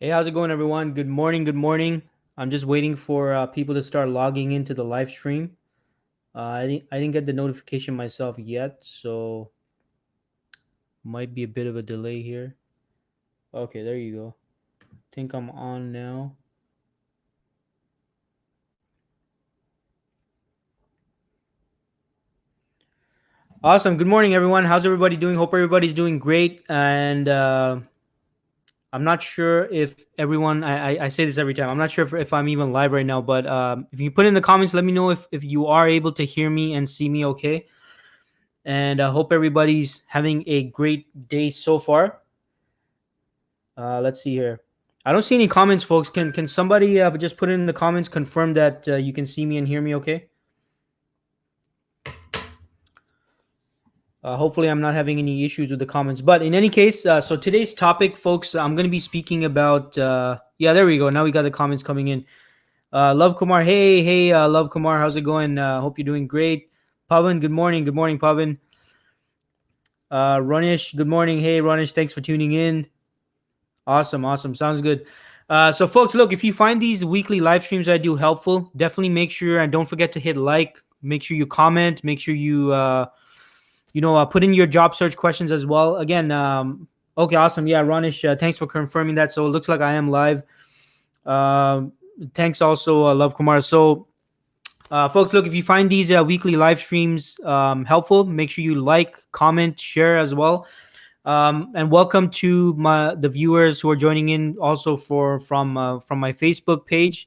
Hey, how's it going, everyone? Good morning. Good morning. I'm just waiting for people to start logging into the live stream. I didn't get the notification myself yet, so might be a bit of a delay here. Okay, there you go. Think I'm on now. Awesome. Good morning, everyone. How's everybody doing? Hope everybody's doing great. And I'm not sure if everyone. I say this every time. I'm not sure if I'm even live right now, but if you put in the comments, let me know if you are able to hear me and see me. Okay. And I hope everybody's having a great day so far. Let's see here. I don't see any comments, folks. Can somebody just put in the comments, confirm that you can see me and hear me? Okay. Hopefully, I'm not having any issues with the comments. But in any case, so today's topic, folks, I'm going to be speaking about. Yeah, there we go. Now we got the comments coming in. Love Kumar. Hey, Love Kumar. How's it going? Hope you're doing great. Pavan, good morning. Good morning, Pavan. Ronish, good morning. Hey, Ronish, thanks for tuning in. Awesome, awesome. Sounds good. So, folks, look, if you find these weekly live streams I do helpful, definitely make sure and don't forget to hit like. Make sure you comment. Make sure you, put in your job search questions as well. Again, okay, awesome. Yeah, Ronish, thanks for confirming that. So it looks like I am live. Thanks also, Love Kumar. So, folks, look, if you find these weekly live streams helpful, make sure you like, comment, share as well. And welcome to the viewers who are joining in also from my Facebook page.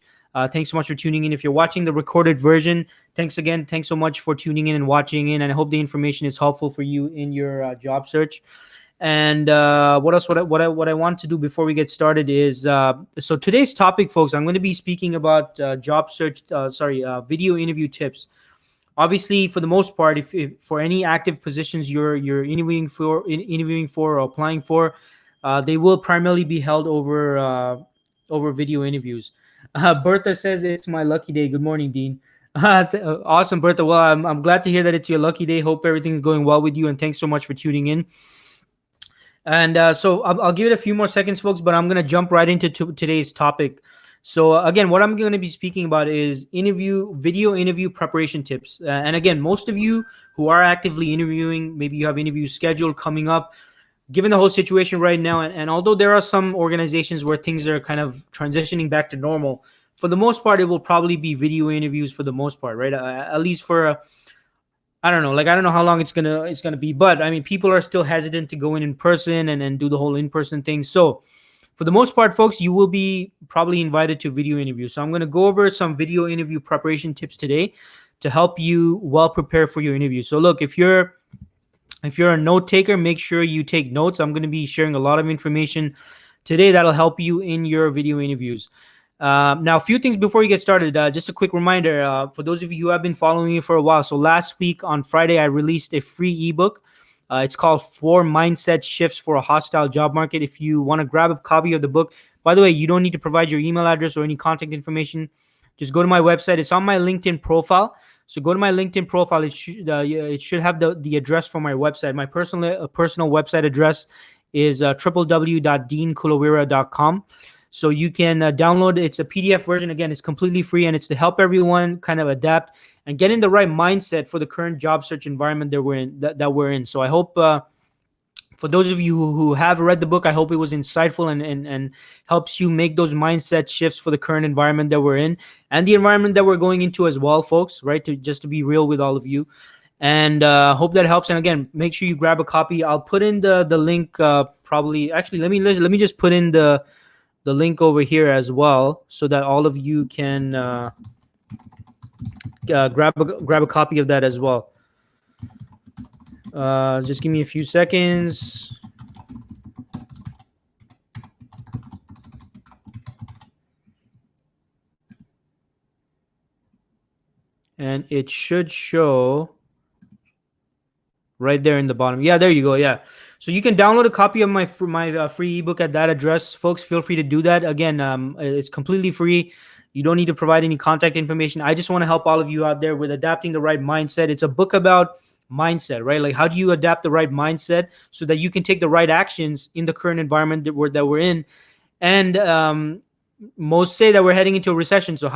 Thanks so much for tuning in. If you're watching the recorded version, thanks again. Thanks so much for tuning in and watching in. And I hope the information is helpful for you in your job search. And what else? What I want to do before we get started is so today's topic, folks. I'm going to be speaking about job search. Video interview tips. Obviously, for the most part, if for any active positions you're interviewing for or applying for, they will primarily be held over video interviews. Bertha says it's my lucky day. Good morning, Dean. Awesome, Bertha. Well, I'm glad to hear that it's your lucky day. Hope everything's going well with you, and thanks so much for tuning in. And so I'll give it a few more seconds, folks, but I'm going to jump right into today's topic. So again, what I'm going to be speaking about is video interview preparation tips. And again, most of you who are actively interviewing, maybe you have interviews scheduled coming up, given the whole situation right now, and although there are some organizations where things are kind of transitioning back to normal, for the most part, it will probably be video interviews for the most part, right? At least for I don't know. Like I don't know how long it's gonna be, but I mean, people are still hesitant to go in person and do the whole in person thing. So, for the most part, folks, you will be probably invited to video interviews. So I'm gonna go over some video interview preparation tips today to help you well prepare for your interview. So, look, if you're a note taker, make sure you take notes. I'm gonna be sharing a lot of information today that'll help you in your video interviews. Now, a few things before we get started. Just a quick reminder for those of you who have been following me for a while. So, last week on Friday, I released a free ebook. It's called Four Mindset Shifts for a Hostile Job Market. If you want to grab a copy of the book, by the way, you don't need to provide your email address or any contact information. Just go to my website. It's on my LinkedIn profile. So go to my LinkedIn profile. It should have the address for my website. My personal website address is www.deankulawira.com. So you can download it. It's a PDF version. Again, it's completely free, and it's to help everyone kind of adapt and get in the right mindset for the current job search environment that we're in. So I hope for those of you who have read the book, I hope it was insightful and helps you make those mindset shifts for the current environment that we're in and the environment that we're going into as well, folks. Right? To be real with all of you, and hope that helps. And again, make sure you grab a copy. I'll put in the link. Probably, actually, let me just put in the link over here as well, so that all of you can grab a copy of that as well. Just give me a few seconds. And it should show right there in the bottom. Yeah, there you go. Yeah. So you can download a copy of my free ebook at that address, folks. Feel free to do that. Again, it's completely free. You don't need to provide any contact information. I just want to help all of you out there with adapting the right mindset. It's a book about mindset, right? Like how do you adapt the right mindset so that you can take the right actions in the current environment that we're in, And most say that we're heading into a recession. So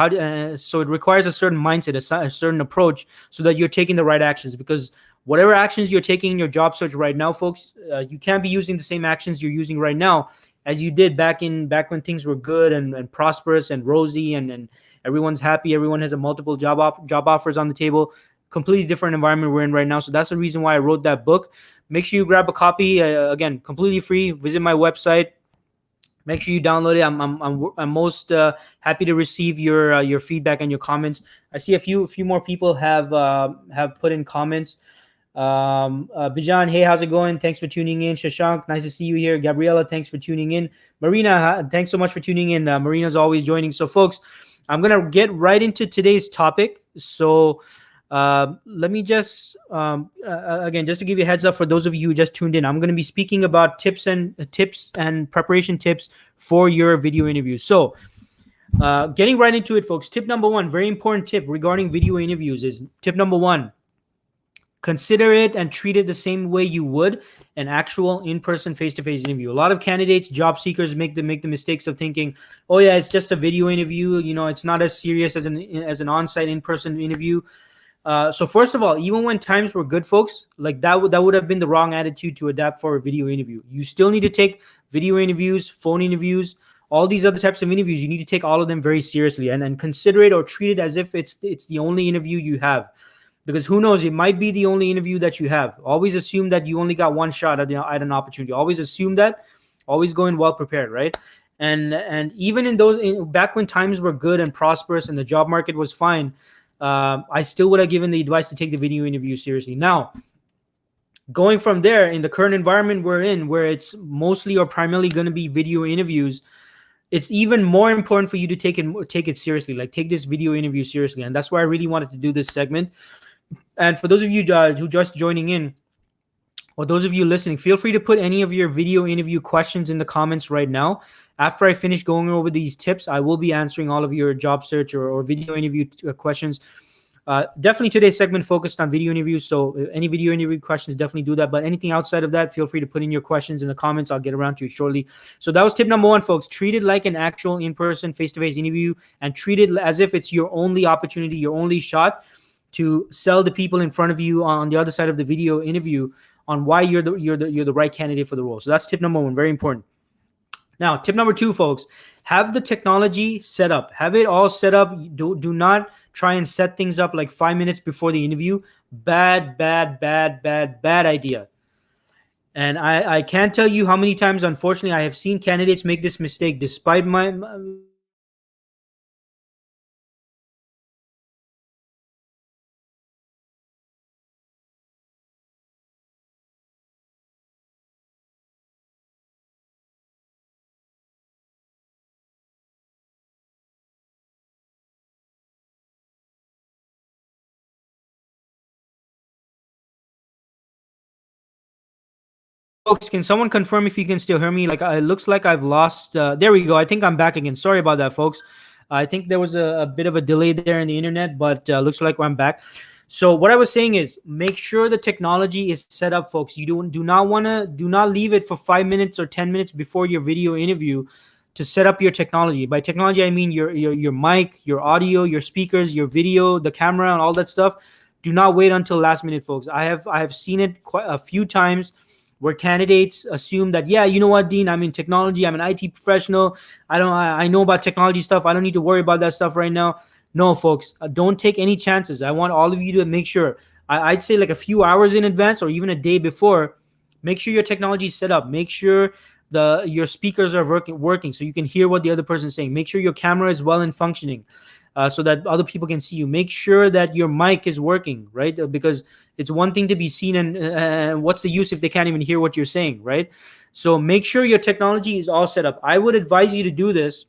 so it requires a certain mindset, a certain approach, so that you're taking the right actions. Because whatever actions you're taking in your job search right now, folks, you can't be using the same actions you're using right now as you did back when things were good and prosperous and rosy, and everyone's happy. Everyone has a multiple job offers on the table. Completely different environment we're in right now. So that's the reason why I wrote that book. Make sure you grab a copy. Again, completely free. Visit my website. Make sure you download it. I'm most happy to receive your feedback and your comments. I see a few more people have put in comments. Bijan, hey, how's it going? Thanks for tuning in. Shashank, nice to see you here. Gabriella, thanks for tuning in. Marina, thanks so much for tuning in. Marina's always joining. So, folks, I'm gonna get right into today's topic. So, let me just again, just to give you a heads up for those of you who just tuned in, I'm going to be speaking about tips and preparation tips for your video interviews. So, getting right into it, folks. Tip number one, very important tip regarding video interviews is tip number one: consider it and treat it the same way you would an actual in-person face-to-face interview. A lot of candidates, job seekers make the mistakes of thinking, oh yeah, it's just a video interview, it's not as serious as an on-site in-person interview. So first of all, even when times were good, folks, like that would have been the wrong attitude to adapt for a video interview. You still need to take video interviews, phone interviews, all these other types of interviews. You need to take all of them very seriously and consider it or treat it as if it's the only interview you have. Because who knows, it might be the only interview that you have. Always assume that you only got one shot at an opportunity. Always assume that. Always go in well prepared, right? And even back when times were good and prosperous and the job market was fine, I still would have given the advice to take the video interview seriously. Now, going from there, in the current environment we're in, where it's mostly or primarily going to be video interviews, it's even more important for you to take it seriously. Like, take this video interview seriously. And that's why I really wanted to do this segment. And for those of you who just joining in, or those of you listening, feel free to put any of your video interview questions in the comments right now. After I finish going over these tips, I will be answering all of your job search or video interview questions. Definitely today's segment focused on video interviews. So any video interview questions, definitely do that. But anything outside of that, feel free to put in your questions in the comments. I'll get around to it shortly. So that was tip number one, folks. Treat it like an actual in-person, face-to-face interview, and treat it as if it's your only opportunity, your only shot to sell the people in front of you on the other side of the video interview on why you're the right candidate for the role. So that's tip number one, very important. Now, tip number two, folks, have the technology set up. Have it all set up. Do not try and set things up like 5 minutes before the interview. Bad idea. And I can't tell you how many times, unfortunately, I have seen candidates make this mistake despite my folks, can someone confirm if you can still hear me? Like, it looks like I've lost. There we go. I think I'm back again. Sorry about that, folks. I think there was a bit of a delay there in the internet, but looks like I'm back. So what I was saying is, make sure the technology is set up, folks. You do not leave it for 5 minutes or 10 minutes before your video interview to set up your technology. By technology, I mean your mic, your audio, your speakers, your video, the camera, and all that stuff. Do not wait until last minute, folks. I have seen it quite a few times where candidates assume that, yeah, you know what, Dean, I'm in technology, I'm an IT professional, I know about technology stuff, I don't need to worry about that stuff right now. No, folks, don't take any chances. I want all of you to make sure, I'd say like a few hours in advance or even a day before, make sure your technology is set up. Make sure your speakers are working so you can hear what the other person is saying. Make sure your camera is well and functioning. So that other people can see you. Make sure that your mic is working, right? Because it's one thing to be seen, and what's the use if they can't even hear what you're saying, right? So make sure your technology is all set up. I would advise you to do this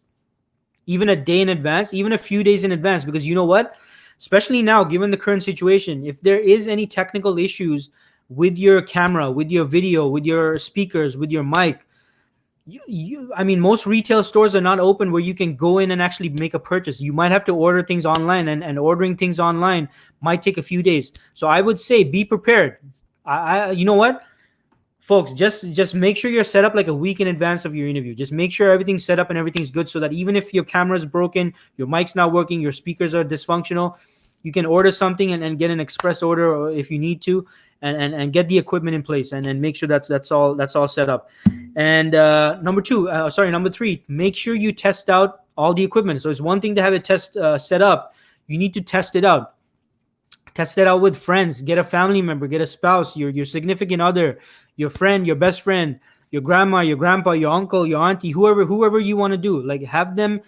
even a day in advance, even a few days in advance, because you know what? Especially now, given the current situation, if there is any technical issues with your camera, with your video, with your speakers, with your mic, I mean, most retail stores are not open where you can go in and actually make a purchase. You might have to order things online, and ordering things online might take a few days. So I would say be prepared. You know what? folks, just make sure you're set up like a week in advance of your interview. Just make sure everything's set up and everything's good, so that even if your camera's broken, your mic's not working, your speakers are dysfunctional, you can order something and get an express order, or if you need to, and get the equipment in place, and make sure that's all set up. And number three, make sure you test out all the equipment. So it's one thing to have it set up. You need to test it out. Test it out with friends. Get a family member, get a spouse, your significant other, your friend, your best friend, your grandma, your grandpa, your uncle, your auntie, whoever you want to do. Like, have them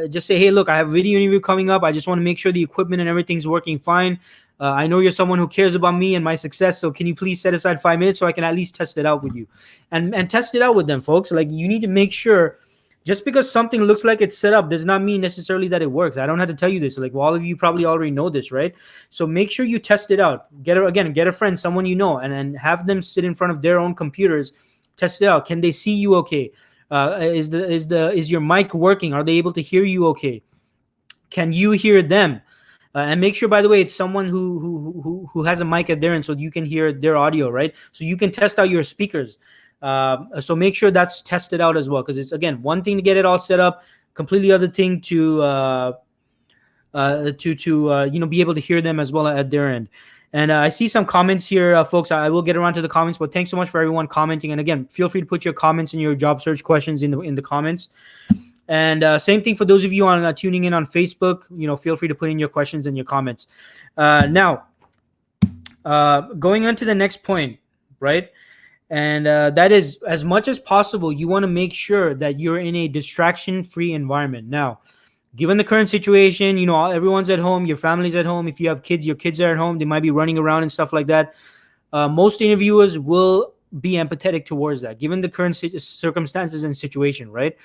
just say, hey, look, I have a video interview coming up. I just want to make sure the equipment and everything's working fine. I know you're someone who cares about me and my success, so can you please set aside 5 minutes so I can at least test it out with you, and test it out with them, folks. Like, you need to make sure. Just because something looks like it's set up does not mean necessarily that it works. I don't have to tell you this. Like, well, all of you probably already know this, right? So make sure you test it out. Get a friend, someone you know, and have them sit in front of their own computers, test it out. Can they see you okay? Is your mic working? Are they able to hear you okay? Can you hear them? And make sure, by the way, it's someone who has a mic at their end, so you can hear their audio, right? So you can test out your speakers. So make sure that's tested out as well, because it's, again, one thing to get it all set up, completely other thing to be able to hear them as well at their end. And I see some comments here, folks. I will get around to the comments, but thanks so much for everyone commenting. And again, feel free to put your comments and your job search questions in the comments. And same thing for those of you on tuning in on Facebook. Feel free to put in your questions and your comments. Now, going on to the next point, right? And that is, as much as possible, you want to make sure that you're in a distraction-free environment. Now, given the current situation, everyone's at home, your family's at home. If you have kids, your kids are at home. They might be running around and stuff like that. Most interviewers will be empathetic towards that, given the current circumstances and situation, right?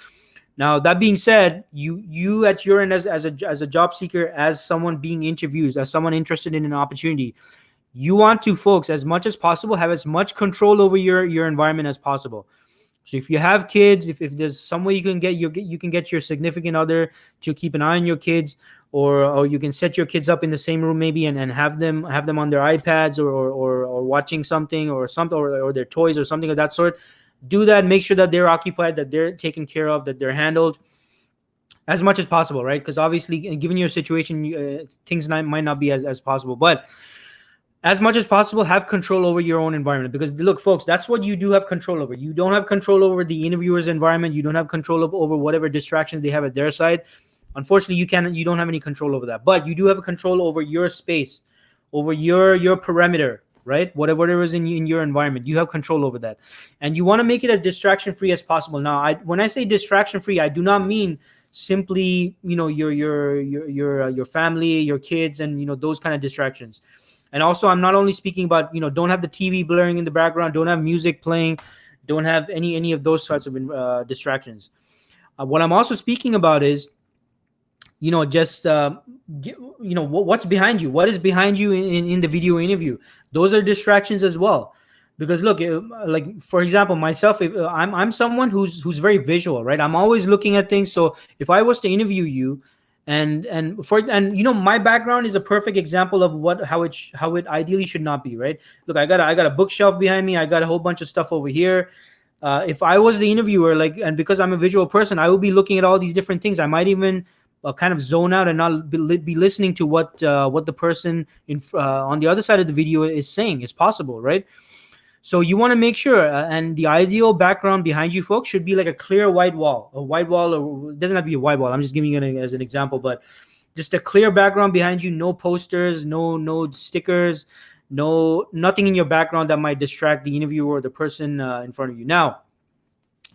Now, that being said, you at your end as a job seeker, as someone being interviewed, as someone interested in an opportunity, you want to, folks, as much as possible, have as much control over your environment as possible. So if you have kids, if there's some way you can get your significant other to keep an eye on your kids, or you can set your kids up in the same room maybe and have them on their iPads or watching something or their toys or something of that sort. Do that. Make sure that they're occupied, that they're taken care of, that they're handled as much as possible, right? Because obviously, given your situation, things might not be as possible, but as much as possible, have control over your own environment. Because look, folks, that's what you do have control over. You don't have control over the interviewer's environment. You don't have control over whatever distractions they have at their side. Unfortunately, you don't have any control over that. But you do have control over your space, over your perimeter, right? Whatever is in your environment, you have control over that. And you want to make it as distraction-free as possible. Now, when I say distraction-free, I do not mean simply, your family, your kids, and, those kind of distractions. And also, I'm not only speaking about, don't have the TV blaring in the background, don't have music playing, don't have any of those sorts of distractions. What I'm also speaking about is, just, what's behind you. What is behind you in the video interview? Those are distractions as well. Because look, like, for example, myself, I'm someone who's very visual, right? I'm always looking at things. So if I was to interview you, and my background is a perfect example of how it ideally should not be, right? Look, I got a bookshelf behind me. I got a whole bunch of stuff over here. If I was the interviewer, and because I'm a visual person, I will be looking at all these different things. I might even kind of zone out and not be listening to what the person on the other side of the video is saying. It's possible, right? So you want to make sure, and the ideal background behind you, folks, should be like a clear white wall. A white wall, or it doesn't have to be a white wall. I'm just giving you as an example, but just a clear background behind you. No posters, no stickers, nothing in your background that might distract the interviewer or the person in front of you. Now,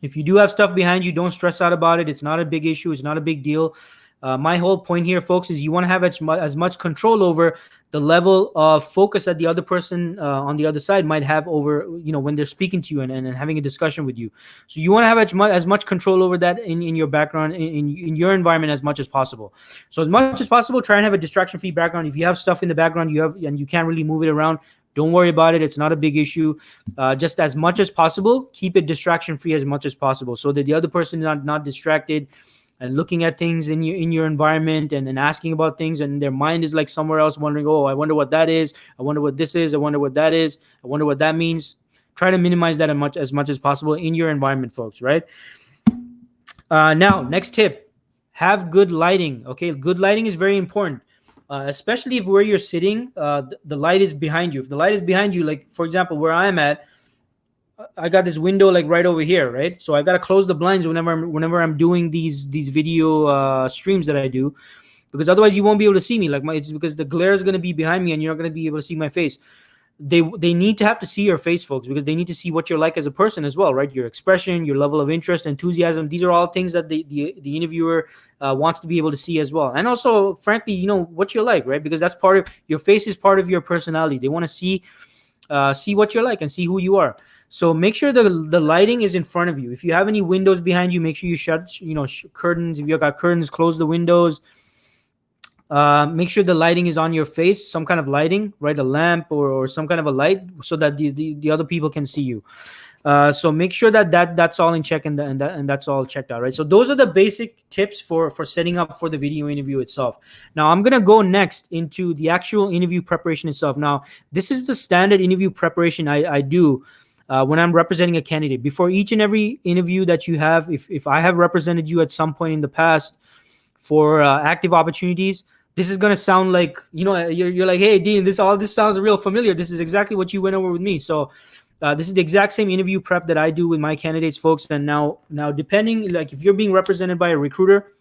if you do have stuff behind you, don't stress out about it. It's not a big issue. It's not a big deal. My whole point here, folks, is you want to have as much control over the level of focus that the other person on the other side might have over, when they're speaking to you and having a discussion with you. So you want to have as much control over that in your background, in your environment as much as possible. So as much as possible, try and have a distraction-free background. If you have stuff in the background and you can't really move it around, don't worry about it. It's not a big issue. Just as much as possible, keep it distraction-free as much as possible so that the other person is not distracted and looking at things in your environment and asking about things, and their mind is like somewhere else wondering, oh, I wonder what that is. I wonder what this is. I wonder what that is. I wonder what that means. Try to minimize that as much as possible in your environment, folks, right? Now, next tip, have good lighting. Okay, good lighting is very important, especially if where you're sitting, the light is behind you. If the light is behind you, like for example, where I'm at, I got this window like right over here, right? So I gotta close the blinds whenever I'm doing these video streams that I do, because otherwise you won't be able to see me. It's because the glare is gonna be behind me, and you're not gonna be able to see my face. They need to have to see your face, folks, because they need to see what you're like as a person as well, right? Your expression, your level of interest, enthusiasm. These are all things that the interviewer wants to be able to see as well. And also, frankly, what you're like, right? Because that's part of your face, is part of your personality. They want to see what you're like and see who you are. So make sure the lighting is in front of you. If you have any windows behind you, make sure you shut curtains. If you got curtains, close the windows. Make sure the lighting is on your face, some kind of lighting, right? A lamp or some kind of a light, so that the other people can see you. So make sure that's all in check, and that's all checked out, right? So those are the basic tips for setting up for the video interview itself. Now I'm gonna go next into the actual interview preparation itself. Now this is the standard interview preparation I do when I'm representing a candidate. Before each and every interview that you have, if I have represented you at some point in the past for active opportunities, this is gonna sound like you're like, hey Dean, this sounds real familiar. This is exactly what you went over with me. So this is the exact same interview prep that I do with my candidates, folks. And now depending, like if you're being represented by a recruiter,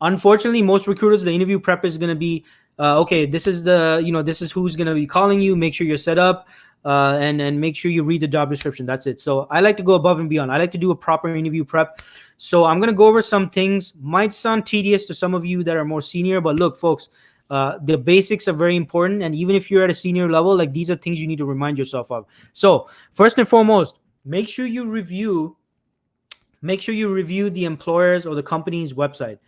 unfortunately most recruiters, the interview prep is gonna be okay, this is who's gonna be calling you. Make sure you're set up. And make sure you read the job description. That's it. So I like to go above and beyond. I like to do a proper interview prep. So I'm going to go over some things. Might sound tedious to some of you that are more senior, but look, folks, the basics are very important. And even if you're at a senior level, like these are things you need to remind yourself of. So first and foremost, make sure you review the employer's or the company's website.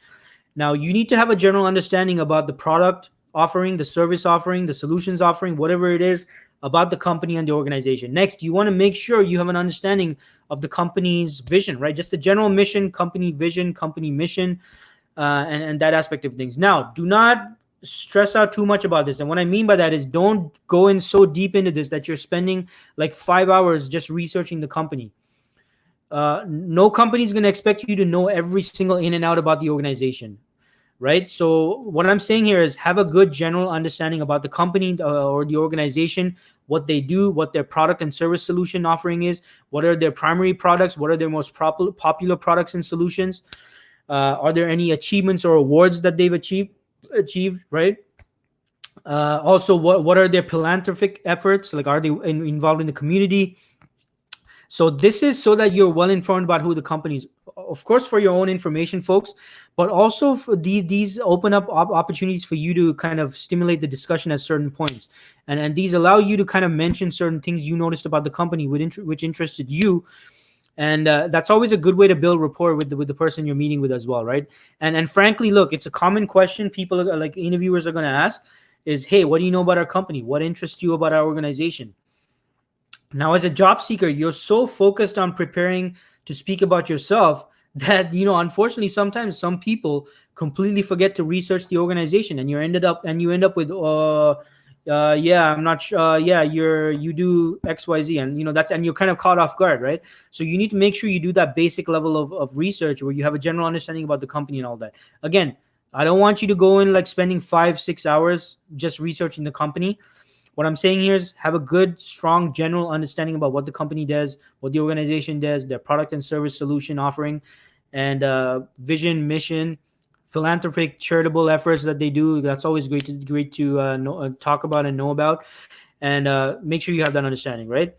Now you need to have a general understanding about the product offering, the service offering, the solutions offering, whatever it is, about the company and the organization. Next, you want to make sure you have an understanding of the company's vision, right? Just the general mission, company vision, company mission, and that aspect of things. Now, do not stress out too much about this. And what I mean by that is, don't go in so deep into this that you're spending like 5 hours just researching the company. No company is going to expect you to know every single in and out about the organization. Right. So what I'm saying here is, have a good general understanding about the company or the organization, what they do, what their product and service solution offering is, what are their primary products, what are their most popular products and solutions. Are there any achievements or awards that they've achieved, right? Also, what are their philanthropic efforts? Like, are they involved in the community? So this is so that you're well informed about who the company is, of course, for your own information, folks, but also for these open up opportunities for you to kind of stimulate the discussion at certain points. And these allow you to kind of mention certain things you noticed about the company which interested you. And that's always a good way to build rapport with the person you're meeting with as well, right? And frankly, look, it's a common question people like interviewers are going to ask is, hey, what do you know about our company? What interests you about our organization? Now, as a job seeker, you're so focused on preparing to speak about yourself that, unfortunately, sometimes some people completely forget to research the organization, and you end up with, yeah, I'm not sure. Yeah, you do XYZ, and and you're kind of caught off guard, right? So you need to make sure you do that basic level of research where you have a general understanding about the company and all that. Again, I don't want you to go in like spending 5-6 hours just researching the company. What I'm saying here is, have a good, strong, general understanding about what the company does, what the organization does, their product and service solution offering, and vision, mission, philanthropic, charitable efforts that they do. That's always great to talk about and know about, and make sure you have that understanding, right?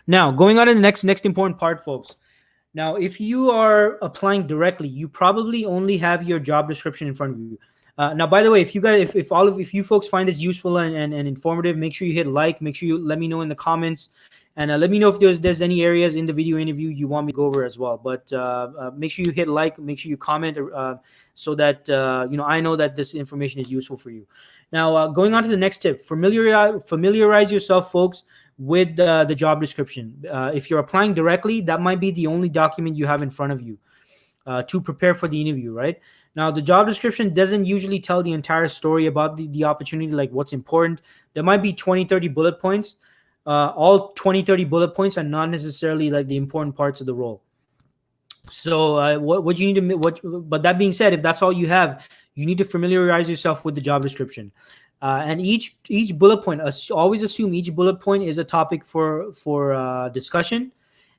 Now, going on to the next important part, folks. Now, if you are applying directly, you probably only have your job description in front of you. Now, by the way, if you folks find this useful and informative, make sure you hit like. Make sure you let me know in the comments, and let me know if there's any areas in the video interview you want me to go over as well. But make sure you hit like. Make sure you comment, so that I know that this information is useful for you. Now, going on to the next tip: familiarize yourself, folks, with the job description. If you're applying directly, that might be the only document you have in front of you to prepare for the interview, right? Now, the job description doesn't usually tell the entire story about the opportunity, like what's important. There might be 20, 30 bullet points, all 20, 30 bullet points are not necessarily like the important parts of the role. So what you need to but that being said, if that's all you have, you need to familiarize yourself with the job description. And each bullet point, always assume each bullet point is a topic for discussion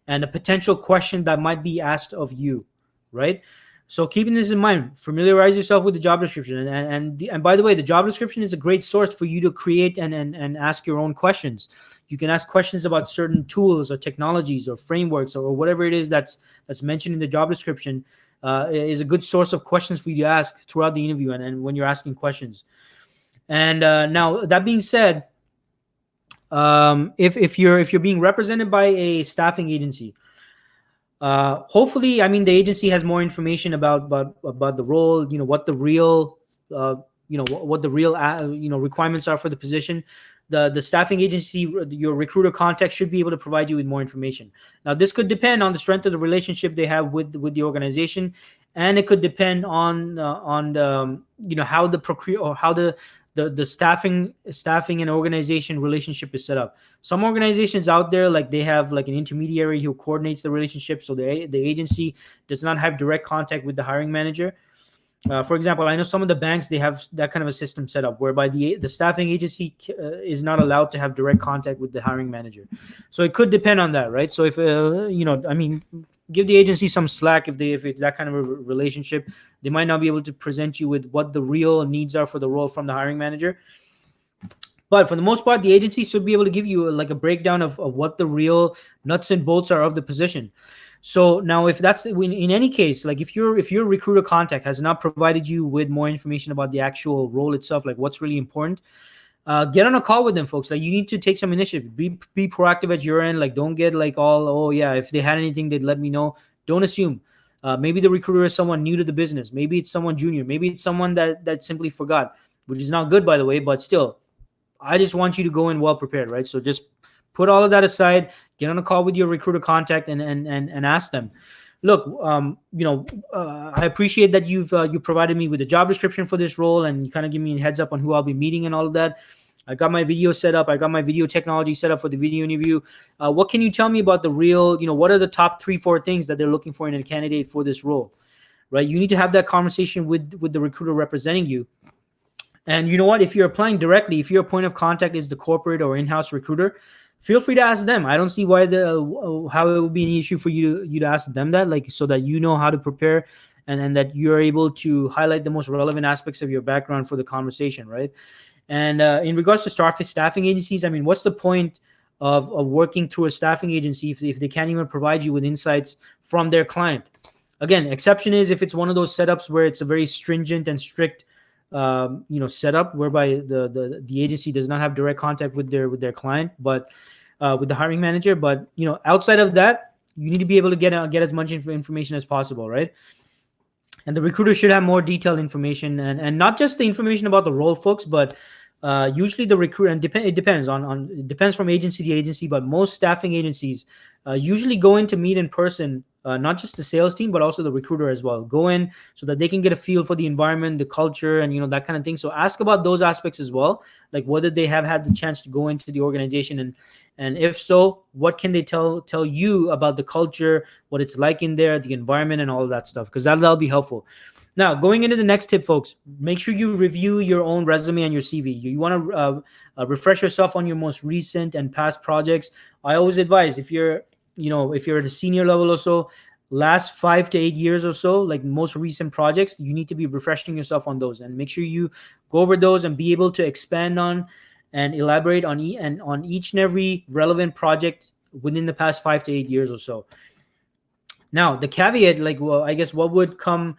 and a potential question that might be asked of you, right? So keeping this in mind, familiarize yourself with the job description, and by the way, the job description is a great source for you to create and ask your own questions. You can ask questions about certain tools or technologies or frameworks or whatever it is that's mentioned in the job description. Is a good source of questions for you to ask throughout the interview and when you're asking questions. And now that being said, if you're being represented by a staffing agency, hopefully, I mean, the agency has more information about the role, what the real what the real requirements are for the position. The staffing agency, your recruiter contact, should be able to provide you with more information. Now, this could depend on the strength of the relationship they have with the organization, and it could depend on how the procure or how the staffing and organization relationship is set up. Some organizations out there, like, they have like an intermediary who coordinates the relationship, so the agency does not have direct contact with the hiring manager. For example, I know some of the banks, they have that kind of a system set up whereby the staffing agency is not allowed to have direct contact with the hiring manager. So it could depend on that, right? So if I mean, give the agency some slack if it's that kind of a relationship. They might not be able to present you with what the real needs are for the role from the hiring manager. But for the most part, the agency should be able to give you like a breakdown of what the real nuts and bolts are of the position. So now, if that's in any case, like if your recruiter contact has not provided you with more information about the actual role itself, like what's really important, get on a call with them, folks. Like, you need to take some initiative, be proactive at your end. Like, don't get like all, oh yeah, if they had anything, they'd let me know. Don't assume. Maybe the recruiter is someone new to the business. Maybe it's someone junior. Maybe it's someone that simply forgot, which is not good, by the way. But still, I just want you to go in well prepared, right? So just put all of that aside, get on a call with your recruiter contact and ask them, look, I appreciate that you provided me with a job description for this role, and you kind of give me a heads up on who I'll be meeting and all of that. I got my video set up. I got my video technology set up for the video interview. What can you tell me about the real, what are the top 3-4 things that they're looking for in a candidate for this role, right? You need to have that conversation with the recruiter representing you. And you know what? If you're applying directly, if your point of contact is the corporate or in-house recruiter, feel free to ask them. I don't see why how it would be an issue for you to ask them that, like, so that you know how to prepare and that you're able to highlight the most relevant aspects of your background for the conversation, right? And in regards to staffing agencies, I mean, what's the point of working through a staffing agency if they can't even provide you with insights from their client? Again, exception is if it's one of those setups where it's a very stringent and strict setup whereby the agency does not have direct contact with their client, but with the hiring manager. But outside of that, you need to be able to get as much information as possible, right? And the recruiter should have more detailed information, and not just the information about the role, folks, but usually the recruiter, and it depends from agency to agency, but most staffing agencies usually go in to meet in person, not just the sales team, but also the recruiter as well. Go in so that they can get a feel for the environment, the culture, and that kind of thing. So ask about those aspects as well, like whether they have had the chance to go into the organization, and if so, what can they tell you about the culture, what it's like in there, the environment, and all of that stuff, because that'll be helpful. Now, going into the next tip, folks, make sure you review your own resume and your CV. You want to refresh yourself on your most recent and past projects. I always advise, if you're at a senior level or so, last 5 to 8 years or so, like most recent projects, you need to be refreshing yourself on those, and make sure you go over those and be able to expand on and elaborate on each and every relevant project within the past 5 to 8 years or so. Now, the caveat, like, well, I guess what would come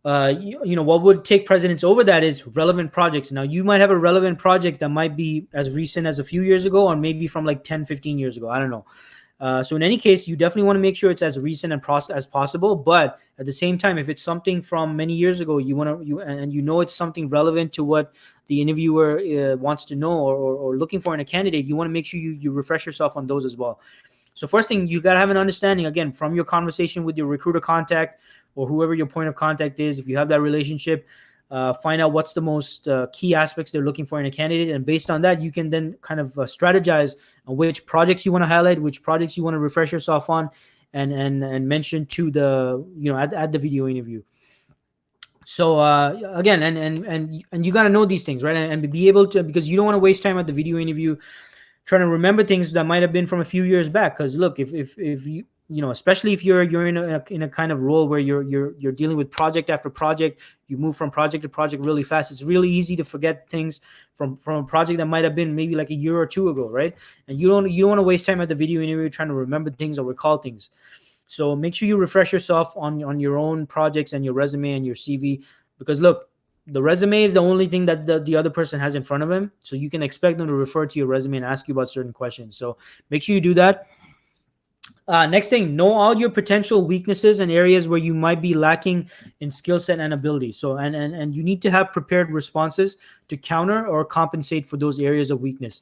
what would take precedence over that is relevant projects. Now, you might have a relevant project that might be as recent as a few years ago, or maybe from like 10, 15 years ago. I don't know. So in any case, you definitely want to make sure it's as recent and as possible. But at the same time, if it's something from many years ago, it's something relevant to what the interviewer wants to know or looking for in a candidate, you want to make sure you refresh yourself on those as well. So first thing, you got to have an understanding, again, from your conversation with your recruiter contact or whoever your point of contact is. If you have that relationship, find out what's the most key aspects they're looking for in a candidate, and based on that, you can then kind of strategize on which projects you want to highlight, which projects you want to refresh yourself on, and mention to the at the video interview. So again, and you got to know these things, right? And be able to, because you don't want to waste time at the video interview trying to remember things that might have been from a few years back. Because look, if you especially if you're in a kind of role where you're dealing with project after project, you move from project to project really fast. It's really easy to forget things from a project that might have been maybe like a year or two ago, right? And you don't want to waste time at the video interview trying to remember things or recall things. So make sure you refresh yourself on your own projects and your resume and your CV, because look, the resume is the only thing that the other person has in front of him. So you can expect them to refer to your resume and ask you about certain questions. So make sure you do that. Next thing, know all your potential weaknesses and areas where you might be lacking in skill set and ability. So and you need to have prepared responses to counter or compensate for those areas of weakness.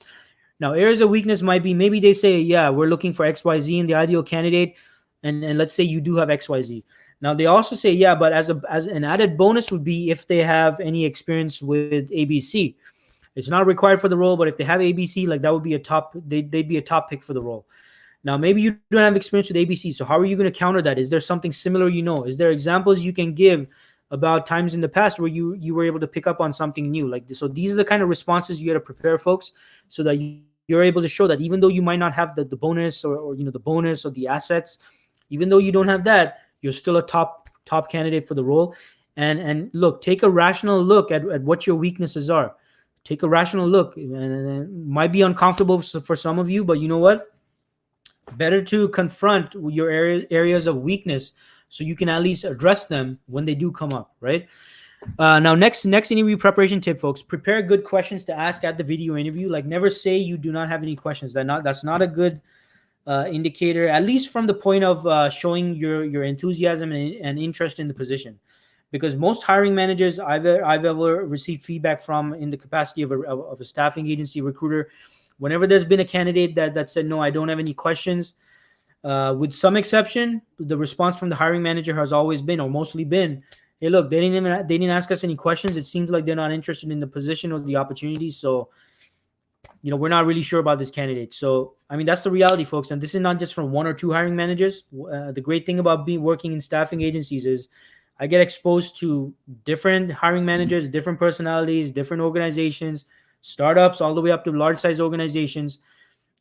Now, areas of weakness might be, maybe they say, yeah, we're looking for XYZ in the ideal candidate. And let's say you do have XYZ. Now they also say, yeah, but as an added bonus would be if they have any experience with ABC. It's not required for the role, but if they have ABC, like that would be they'd be a top pick for the role. Now maybe you don't have experience with ABC, so how are you going to counter that? Is there something similar? Is there examples you can give about times in the past where you were able to pick up on something new? Like this? So these are the kind of responses you got to prepare, folks, so that you're able to show that even though you might not have the bonus or the bonus or the assets, even though you don't have that, you're still a top candidate for the role. And look, take a rational look at what your weaknesses are. Take a rational look, and it might be uncomfortable for some of you, but you know what? Better to confront your areas of weakness so you can at least address them when they do come up, right? Now, next interview preparation tip, folks: prepare good questions to ask at the video interview. Like, never say you do not have any questions. That's not a good indicator, at least from the point of showing your enthusiasm and interest in the position. Because most hiring managers I've ever received feedback from in the capacity of a staffing agency recruiter, whenever there's been a candidate that said, no, I don't have any questions, with some exception, the response from the hiring manager has always been, or mostly been, hey, look, they didn't ask us any questions. It seems like they're not interested in the position or the opportunity. So we're not really sure about this candidate. So, I mean, that's the reality, folks. And this is not just from one or two hiring managers. The great thing about working in staffing agencies is I get exposed to different hiring managers, different personalities, different organizations, startups, all the way up to large size organizations.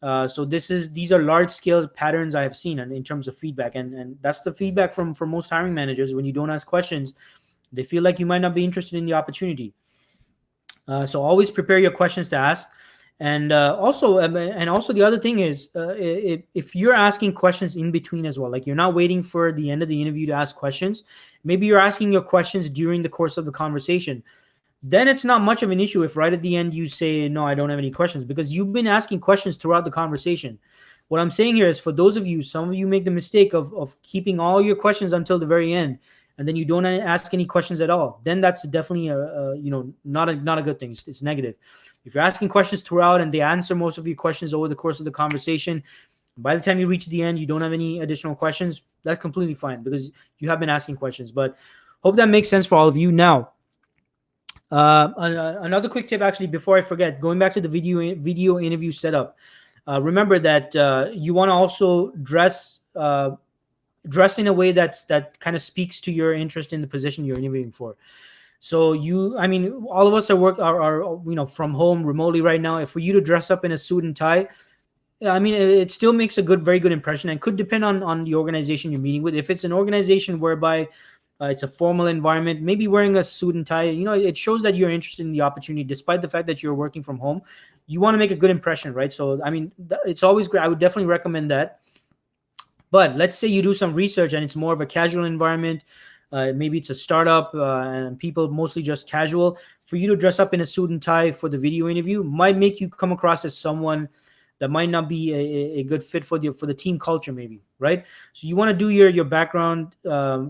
So these are large scale patterns I have seen in terms of feedback. And that's the feedback from most hiring managers. When you don't ask questions, they feel like you might not be interested in the opportunity. So always prepare your questions to ask. And also the other thing is, if you're asking questions in between as well, like you're not waiting for the end of the interview to ask questions, maybe you're asking your questions during the course of the conversation, then it's not much of an issue if right at the end you say, no, I don't have any questions, because you've been asking questions throughout the conversation. What I'm saying here is, for those of you, some of you make the mistake of keeping all your questions until the very end, and then you don't ask any questions at all. Then that's definitely not a good thing. It's negative. If you're asking questions throughout and they answer most of your questions over the course of the conversation, by the time you reach the end, you don't have any additional questions, that's completely fine, because you have been asking questions. But hope that makes sense for all of you. Now, another quick tip, actually, before I forget, going back to the video interview setup, remember that you want to also dress in a way that kind of speaks to your interest in the position you're interviewing for. So all of us are from home remotely right now. If for you to dress up in a suit and tie, I mean, it still makes a very good impression, and could depend on the organization you're meeting with. If it's an organization whereby it's a formal environment, maybe wearing a suit and tie, it shows that you're interested in the opportunity, despite the fact that you're working from home. You want to make a good impression, right? So, I mean, it's always great. I would definitely recommend that. But let's say you do some research and it's more of a casual environment. Maybe it's a startup and people mostly just casual. For you to dress up in a suit and tie for the video interview might make you come across as someone that might not be a good fit for the team culture, maybe, right? So you want to do your background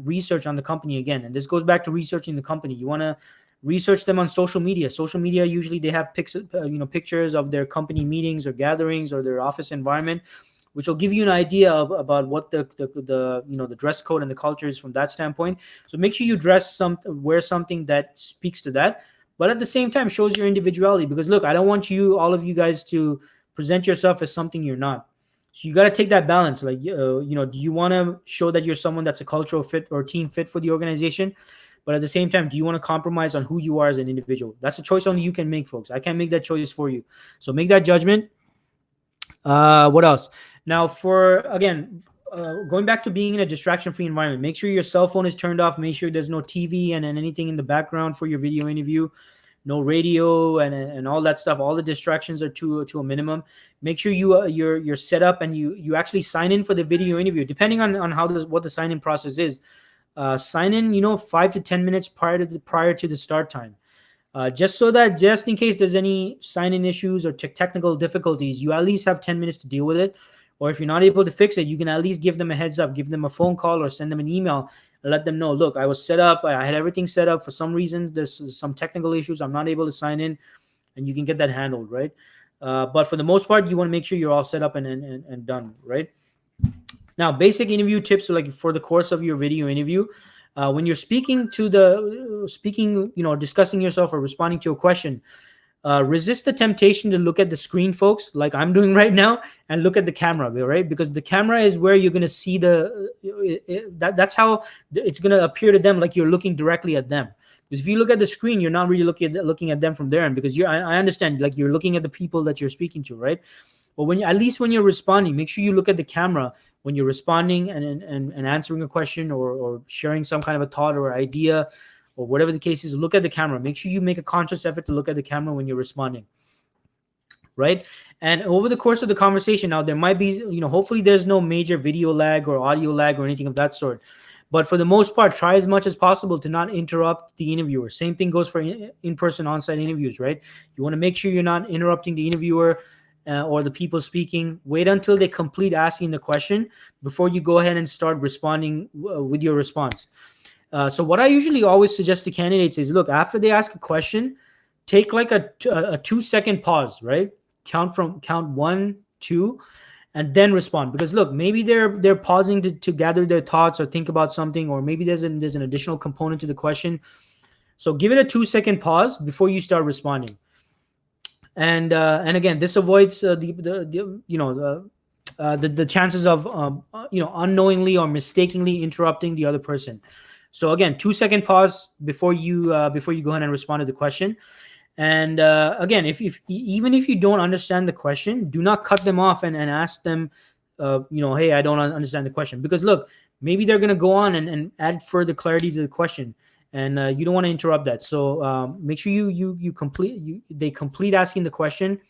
research on the company again. And this goes back to researching the company. You want to research them on social media. Social media, usually they have pictures of their company meetings or gatherings or their office environment. which will give you an idea about what the the dress code and the culture is from that standpoint. So make sure you wear something that speaks to that, but at the same time shows your individuality. Because look, I don't want all of you guys to present yourself as something you're not. So you got to take that balance. Like, do you want to show that you're someone that's a cultural fit or team fit for the organization? But at the same time, do you want to compromise on who you are as an individual? That's a choice only you can make, folks. I can't make that choice for you. So make that judgment. What else? Now, going back to being in a distraction-free environment, make sure your cell phone is turned off. Make sure there's no TV and anything in the background for your video interview. No radio and all that stuff. All the distractions are to a minimum. Make sure you're set up and you actually sign in for the video interview. Depending on what the sign in process is, sign in 5 to 10 minutes prior to the start time. Just in case there's any sign in issues or technical difficulties, you at least have 10 minutes to deal with it. Or if you're not able to fix it, you can at least give them a heads up, give them a phone call or send them an email and let them know, look, I was set up. I had everything set up. For some reason, there's some technical issues. I'm not able to sign in, and you can get that handled, right? But for the most part, you want to make sure you're all set up and done, right? Now, basic interview tips, like for the course of your video interview, when you're discussing yourself or responding to a question, resist the temptation to look at the screen, folks, like I'm doing right now, and look at the camera, right? Because the camera is where you're going to see that's how it's going to appear to them, like you're looking directly at them. Because if you look at the screen, you're not really looking at them from there. And because I understand, like you're looking at the people that you're speaking to, right? But when you're responding, make sure you look at the camera when you're responding and answering a question or sharing some kind of a thought or idea, or whatever the case is. Look at the camera. Make sure you make a conscious effort to look at the camera when you're responding, right? And over the course of the conversation, now there might be, hopefully there's no major video lag or audio lag or anything of that sort. But for the most part, try as much as possible to not interrupt the interviewer. Same thing goes for in-person on-site interviews, right? You want to make sure you're not interrupting the interviewer or the people speaking. Wait until they complete asking the question before you go ahead and start responding with your response. So what I usually always suggest to candidates is, look, after they ask a question, take like a 2-second pause, right? Count 1, 2, and then respond. Because look, maybe they're pausing to gather their thoughts or think about something, or maybe there's an additional component to the question. So give it a 2-second pause before you start responding. And again, this avoids the chances of unknowingly or mistakenly interrupting the other person. So again, 2-second pause before you go ahead and respond to the question. And again, even if you don't understand the question, do not cut them off and ask them, hey, I don't understand the question. Because look, maybe they're going to go on and add further clarity to the question, and you don't want to interrupt that. So make sure they complete asking the question.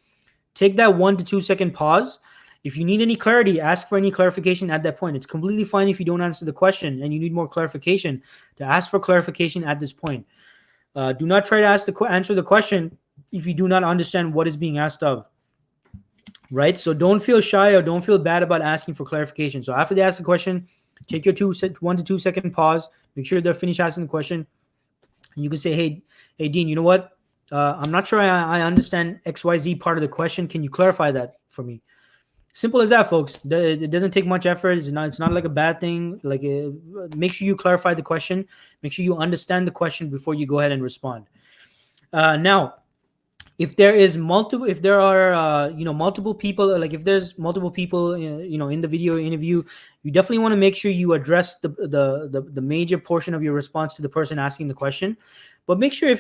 Take that 1 to 2 second pause. If you need any clarity, ask for any clarification at that point. It's completely fine if you don't answer the question and you need more clarification to ask for clarification at this point. Do not try to answer the question if you do not understand what is being asked of, right? So don't feel shy or don't feel bad about asking for clarification. So after they ask the question, take your 1 to 2 second pause. Make sure they're finished asking the question. And you can say, hey, Dean, you know what? I'm not sure I understand XYZ part of the question. Can you clarify that for me? Simple as that, folks. It doesn't take much effort. It's not like a bad thing. Like, make sure you clarify the question. Make sure you understand the question before you go ahead and respond. Now, if there's multiple people, like if there's multiple people, in the video interview, you definitely want to make sure you address the major portion of your response to the person asking the question. But make sure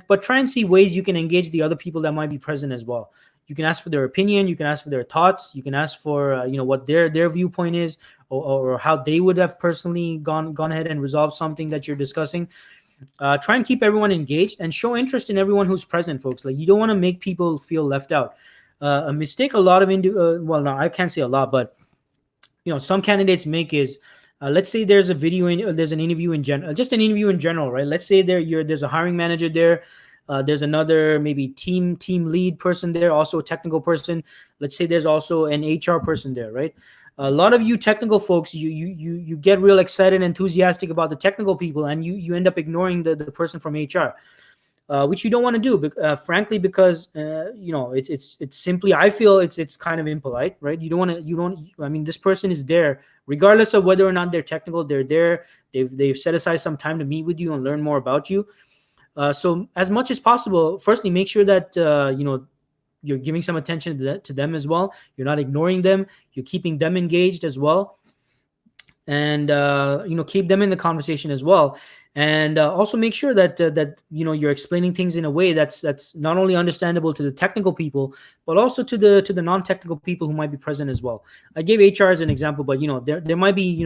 but try and see ways you can engage the other people that might be present as well. You can ask for their opinion. You can ask for their thoughts. You can ask for what their viewpoint is, or how they would have personally gone ahead and resolved something that you're discussing. Try and keep everyone engaged and show interest in everyone who's present, folks. Like, you don't want to make people feel left out. A mistake a lot of I can't say a lot, but some candidates make is, let's say there's an interview in general, just an interview in general, right? Let's say there's a hiring manager there. There's another maybe team lead person there, also a technical person. Let's say there's also an HR person there, right? A lot of you technical folks, you get real excited and enthusiastic about the technical people, and you end up ignoring the person from HR. which you don't want to do, frankly, because it's simply, I feel it's kind of impolite, right? You don't want to, you don't. I mean, this person is there, regardless of whether or not they're technical. They're there. They've set aside some time to meet with you and learn more about you. So as much as possible, firstly, make sure that you're giving some attention to them as well. You're not ignoring them. You're keeping them engaged as well, and keep them in the conversation as well. And also make sure that you're explaining things in a way that's not only understandable to the technical people, but also to the non-technical people who might be present as well. I gave HR as an example, but there might be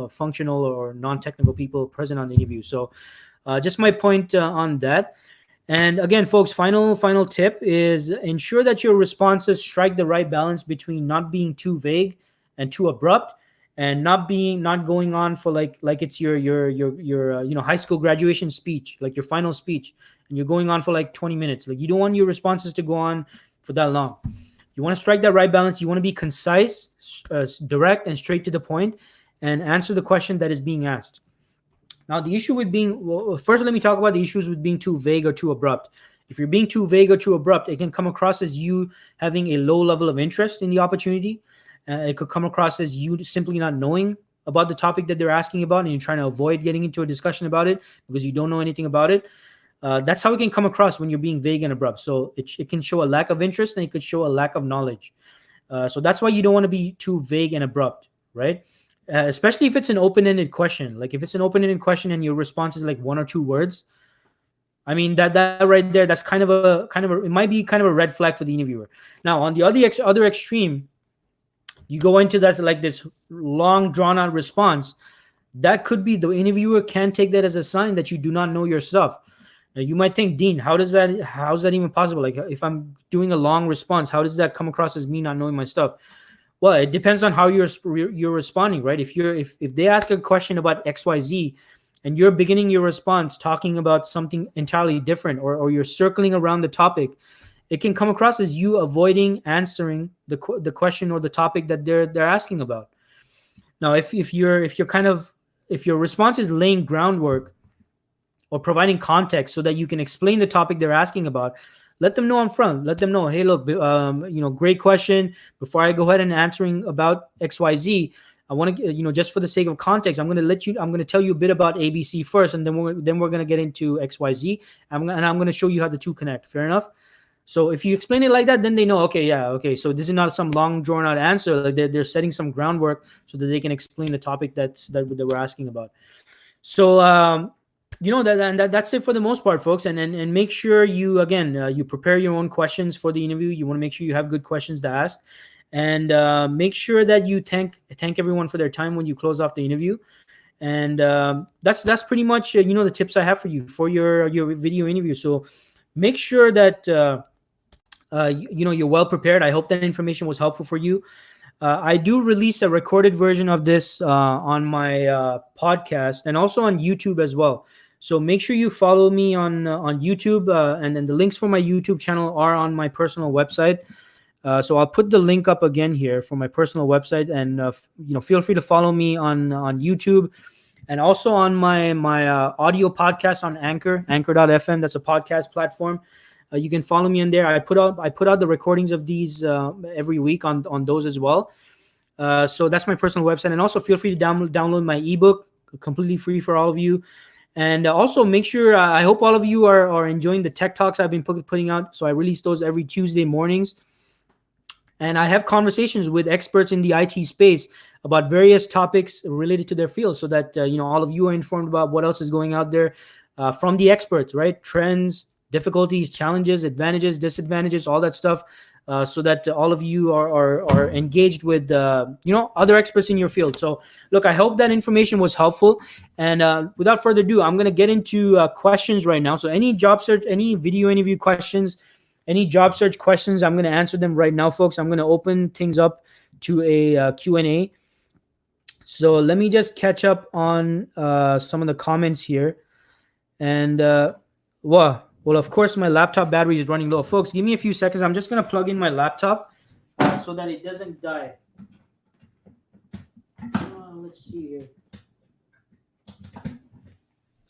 functional or non-technical people present on the interview. So just my point on that. And again, folks, final tip is ensure that your responses strike the right balance between not being too vague and too abrupt, and not going on for like it's your high school graduation speech, like your final speech, and you're going on for like 20 minutes. Like, you don't want your responses to go on for that long. You want to strike that right balance. You want to be concise, direct, and straight to the point, and answer the question that is being asked. Now, the issue with first, let me talk about the issues with being too vague or too abrupt. If you're being too vague or too abrupt, it can come across as you having a low level of interest in the opportunity. It could come across as you simply not knowing about the topic that they're asking about, and you're trying to avoid getting into a discussion about it because you don't know anything about it. That's how it can come across when you're being vague and abrupt. So it can show a lack of interest, and it could show a lack of knowledge. So that's why you don't want to be too vague and abrupt, right? Especially if it's an open-ended question. Like, if it's an open-ended question and your response is like one or two words, I mean, that right there, that's kind of a it might be kind of a red flag for the interviewer. Now, on the other extreme, you go into that like this long drawn out response. That could be, the interviewer can take that as a sign that you do not know your stuff. Now, you might think, Dean, how's that even possible? Like, if I'm doing a long response, how does that come across as me not knowing my stuff? Well, it depends on how you're responding, right? If they ask a question about XYZ and you're beginning your response talking about something entirely different, or you're circling around the topic, it can come across as you avoiding answering the question or the topic that they're asking about. Now, if your response is laying groundwork or providing context so that you can explain the topic they're asking about, let them know up front. Let them know, hey, look, great question. Before I go ahead and answering about XYZ, I want to, just for the sake of context, I'm going to tell you a bit about ABC first, and then we're going to get into XYZ, and I'm going to show you how the two connect. Fair enough? So if you explain it like that, then they know, okay. So this is not some long drawn out answer. Like, they're setting some groundwork so that they can explain the topic that we're asking about. So that's it for the most part, folks. And make sure you you prepare your own questions for the interview. You want to make sure you have good questions to ask, and make sure that you thank everyone for their time when you close off the interview. And that's pretty much the tips I have for you for your video interview. So make sure that you're well prepared. I hope that information was helpful for you. I do release a recorded version of this on my podcast and also on YouTube as well. So make sure you follow me on YouTube, and then the links for my YouTube channel are on my personal website. So I'll put the link up again here for my personal website, and feel free to follow me on YouTube, and also on my audio podcast on Anchor.fm. That's a podcast platform. You can follow me in there. I put out the recordings of these every week on those as well. So that's my personal website, and also feel free to download my ebook, completely free for all of you. And also make sure, I hope all of you are enjoying the tech talks I've been putting out. So I release those every Tuesday mornings, and I have conversations with experts in the IT space about various topics related to their field, so that all of you are informed about what else is going out there from the experts, right? Trends, difficulties, challenges, advantages, disadvantages, all that stuff, so that all of you are engaged with other experts in your field. So look, I hope that information was helpful, and without further ado, I'm going to get into questions right now. So any job search, any video interview questions, any job search questions, I'm going to answer them right now, folks. I'm going to open things up to a Q&A. So let me just catch up on some of the comments here. And well, of course, my laptop battery is running low. Folks, give me a few seconds. I'm just going to plug in my laptop so that it doesn't die. Let's see here.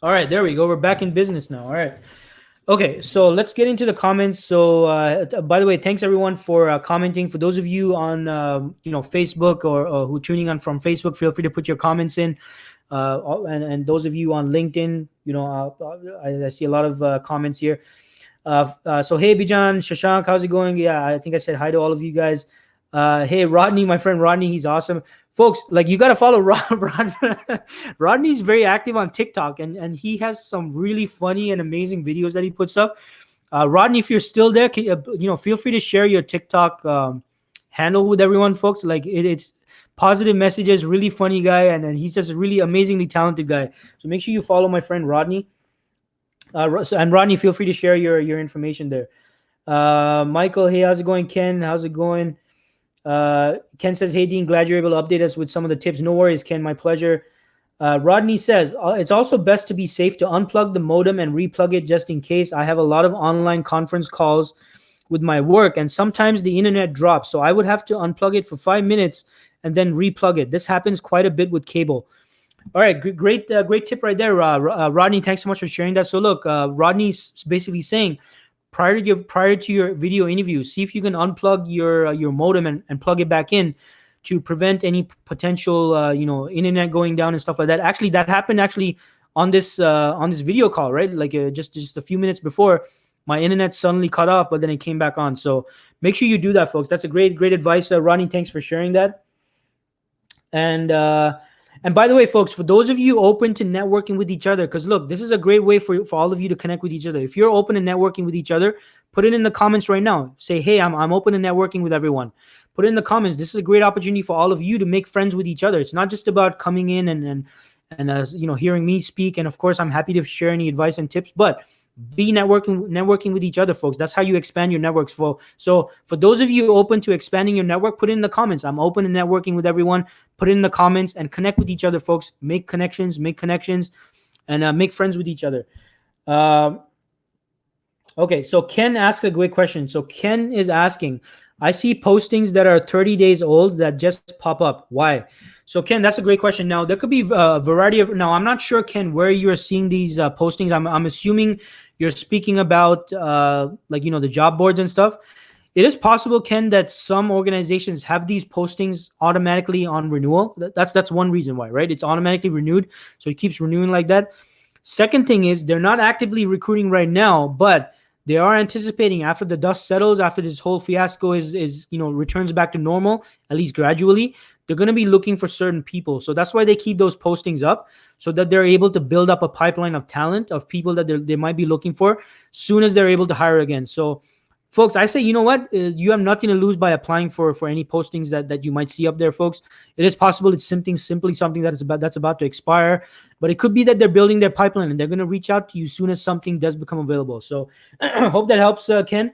All right, there we go. We're back in business now. All right. Okay, so let's get into the comments. So, by the way, thanks everyone for commenting. For those of you on, Facebook or who tuning on from Facebook, feel free to put your comments in. And those of you on LinkedIn, I see a lot of comments here. So hey, Bijan, Shashank, how's it going? Yeah, I think I said hi to all of you guys. Hey, Rodney, my friend Rodney, he's awesome. Folks, like you got to follow Rodney's very active on TikTok, and he has some really funny and amazing videos that he puts up. Rodney, if you're still there, feel free to share your TikTok handle with everyone, folks. Like it's positive messages, really funny guy, and he's just a really amazingly talented guy. So make sure you follow my friend Rodney. And Rodney, feel free to share your information there. Michael, hey, how's it going? Ken, how's it going? Ken says, hey, Dean, glad you're able to update us with some of the tips. No worries, Ken, my pleasure. Rodney says, it's also best to be safe to unplug the modem and replug it just in case. I have a lot of online conference calls with my work, and sometimes the internet drops. So I would have to unplug it for 5 minutes and then replug it. This happens quite a bit with cable. All right, great tip right there, Rodney. Thanks so much for sharing that. So look, Rodney's basically saying, prior to your video interview, see if you can unplug your modem and plug it back in to prevent any potential internet going down and stuff like that. Actually, that happened on this video call, right? Like just a few minutes before, my internet suddenly cut off, but then it came back on. So make sure you do that, folks. That's a great advice, Rodney. Thanks for sharing that. And by the way, folks, for those of you open to networking with each other, because look, this is a great way for all of you to connect with each other. If you're open to networking with each other, put it in the comments right now. Say, hey, I'm open to networking with everyone. Put it in the comments. This is a great opportunity for all of you to make friends with each other. It's not just about coming in and hearing me speak. And of course, I'm happy to share any advice and tips, but be networking with each other, folks. That's how you expand your networks. So for those of you open to expanding your network, put it in the comments. I'm open to networking with everyone. Put it in the comments and connect with each other, folks. Make connections, and make friends with each other. Okay, so Ken asked a great question. So Ken is asking, I see postings that are 30 days old that just pop up. Why? So Ken, that's a great question. Now there could be a variety of. Now I'm not sure, Ken, where you're seeing these postings. I'm assuming you're speaking about the job boards and stuff. It is possible, Ken, that some organizations have these postings automatically on renewal. That's one reason why, right? It's automatically renewed, so it keeps renewing like that. Second thing is they're not actively recruiting right now, but they are anticipating after the dust settles, after this whole fiasco is returns back to normal, at least gradually, they're going to be looking for certain people. So that's why they keep those postings up, so that they're able to build up a pipeline of talent, of people that they might be looking for soon as they're able to hire again. So folks, I say, you know what? You have nothing to lose by applying for any postings that you might see up there, folks. It is possible it's simply something that's about to expire, but it could be that they're building their pipeline and they're going to reach out to you soon as something does become available. So hope that helps, Ken.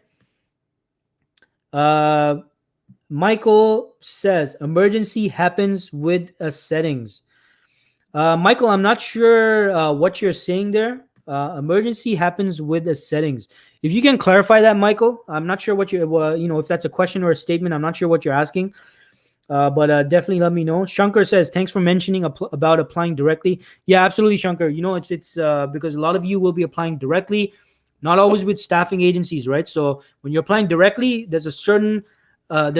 Michael says, emergency happens with settings. Michael, I'm not sure what you're saying there. Emergency happens with the settings. If you can clarify that, Michael, I'm not sure what if that's a question or a statement. I'm not sure what you're asking, but definitely let me know. Shankar says, thanks for mentioning about applying directly. Yeah, absolutely, Shankar. It's because a lot of you will be applying directly, not always with staffing agencies, right? So when you're applying directly, there's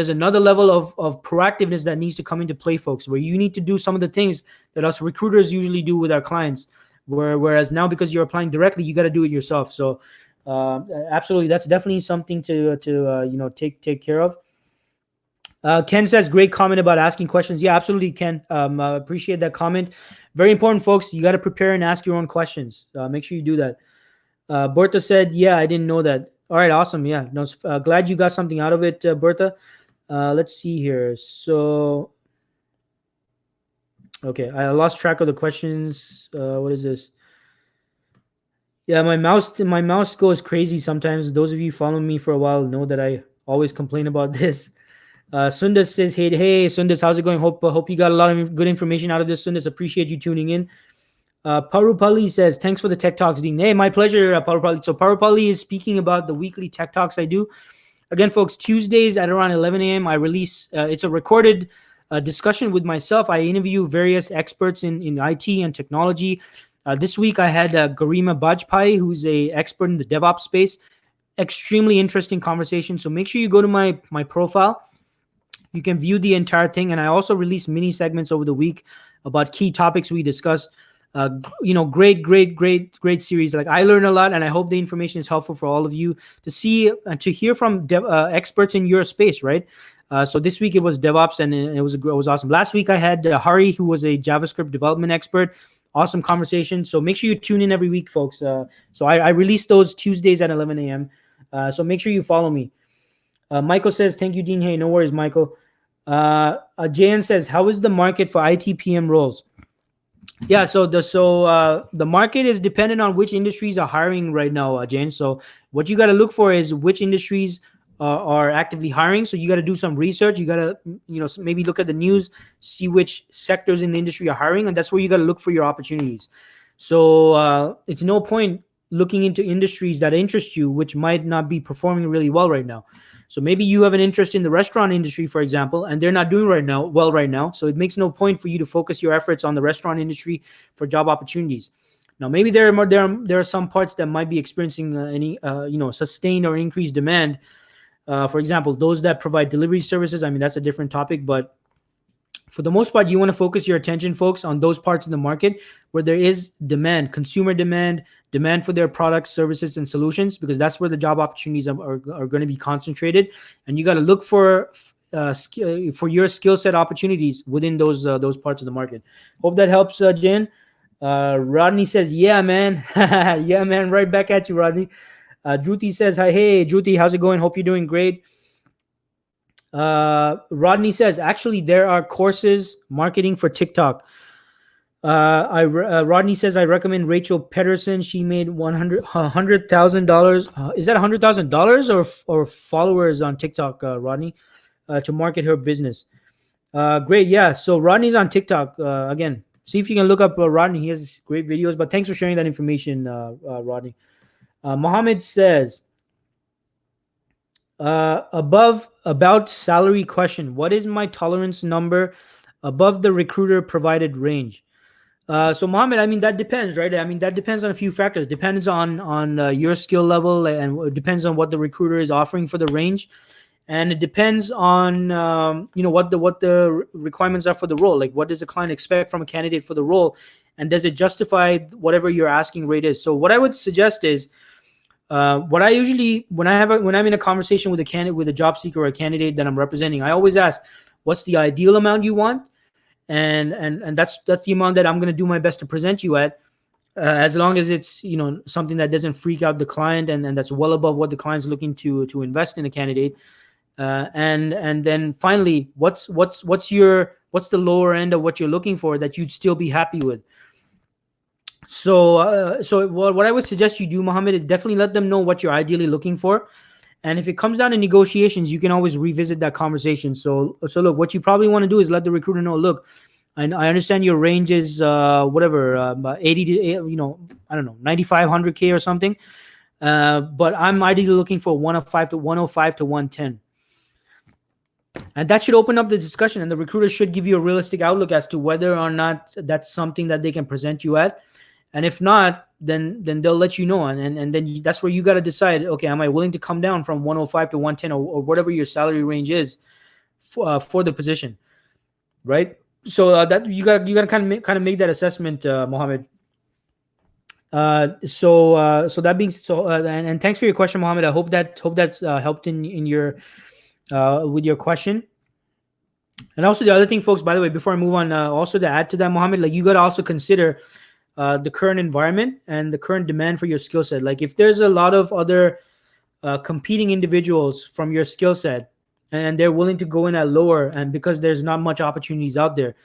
another level of proactiveness that needs to come into play, folks, where you need to do some of the things that us recruiters usually do with our clients. Whereas now, because you're applying directly, you got to do it yourself. So absolutely, that's definitely something to take care of. Ken says, great comment about asking questions. Yeah, absolutely, Ken. Appreciate that comment. Very important, folks. You got to prepare and ask your own questions. Make sure you do that. Bertha said, yeah, I didn't know that. All right, awesome. Yeah, no, glad you got something out of it, Bertha. Let's see here. So okay, I lost track of the questions. What is this? Yeah, my mouse goes crazy sometimes. Those of you following me for a while know that I always complain about this. Sundas says, hey, Sundas, how's it going? Hope you got a lot of good information out of this, Sundas. Appreciate you tuning in. Parupali says, thanks for the Tech Talks, Dean. Hey, my pleasure, Parupali. So Parupali is speaking about the weekly Tech Talks I do. Again, folks, Tuesdays at around 11 a.m. I release, it's a recorded discussion with myself. I interview various experts in IT and technology. This week I had Garima Bajpai, who's a expert in the DevOps space. Extremely interesting conversation. So make sure you go to my profile. You can view the entire thing, and I also release mini segments over the week about key topics we discussed. Great series. Like, I learned a lot, and I hope the information is helpful for all of you to see and to hear from experts in your space, right? So this week it was DevOps, and it was awesome. Last week I had Hari, who was a JavaScript development expert. Awesome conversation. So make sure you tune in every week, folks. So I release those Tuesdays at 11 a.m. So make sure you follow me. Michael says, thank you, Dean. Hey, no worries, Michael. Jan says, how is the market for ITPM roles? Yeah, so the market is dependent on which industries are hiring right now, Jan. So what you got to look for is which industries are actively hiring. So you got to do some research. You got to, maybe look at the news, see which sectors in the industry are hiring, and that's where you got to look for your opportunities. So it's no point looking into industries that interest you, which might not be performing really well right now. So maybe you have an interest in the restaurant industry, for example, and they're not doing right now. So it makes no point for you to focus your efforts on the restaurant industry for job opportunities. Now, maybe there are some parts that might be experiencing any sustained or increased demand. For example, those that provide delivery services. I mean, that's a different topic, but for the most part, you want to focus your attention, folks, on those parts of the market where there is demand, consumer demand for their products, services, and solutions, because that's where the job opportunities are going to be concentrated. And you got to look for your skill set opportunities within those parts of the market. Hope that helps, Jan. Rodney says, yeah, man. Yeah, man. Right back at you, Rodney. Druti says, hi, hey, Druti, how's it going? Hope you're doing great. Rodney says, actually, there are courses marketing for TikTok. Rodney says, I recommend Rachel Pedersen. She made $100,000. Is that $100,000 or followers on TikTok, Rodney, to market her business? Great. Yeah. So Rodney's on TikTok. Again, see if you can look up Rodney. He has great videos, but thanks for sharing that information, Rodney. Mohammed says, about salary question. What is my tolerance number above the recruiter provided range? So Mohammed, I mean, that depends, right? I mean, that depends on a few factors. Depends on your skill level, and it depends on what the recruiter is offering for the range, and it depends on what the requirements are for the role. Like, what does the client expect from a candidate for the role, and does it justify whatever your asking rate is? So what I would suggest is, what I usually when I'm in a conversation with a candidate, with a job seeker or a candidate that I'm representing, I always ask, what's the ideal amount you want? And that's the amount that I'm going to do my best to present you at, as long as it's something that doesn't freak out the client, and that's well above what the client's looking to invest in a candidate. And then finally, what's the lower end of what you're looking for that you'd still be happy with? So what I would suggest you do, Mohammed, is definitely let them know what you're ideally looking for. And if it comes down to negotiations, you can always revisit that conversation. So look, what you probably want to do is let the recruiter know, look, I understand your range is 80 to, I don't know, 95, 100K or something. But I'm ideally looking for 105 to 110. And that should open up the discussion, and the recruiter should give you a realistic outlook as to whether or not that's something that they can present you at. And if not, then they'll let you know. And then that's where you got to decide, okay, am I willing to come down from 105 to 110 or whatever your salary range is for the position, right? So that you got to kind of make that assessment, Mohammed. So that being so, and thanks for your question, Mohammed. I hope that's helped in your with your question. And also the other thing, folks, by the way, before I move on, also to add to that, Mohammed, like, you got to also consider the current environment and the current demand for your skill set. Like, if there's a lot of other competing individuals from your skill set, and they're willing to go in at lower, and because there's not much opportunities out there,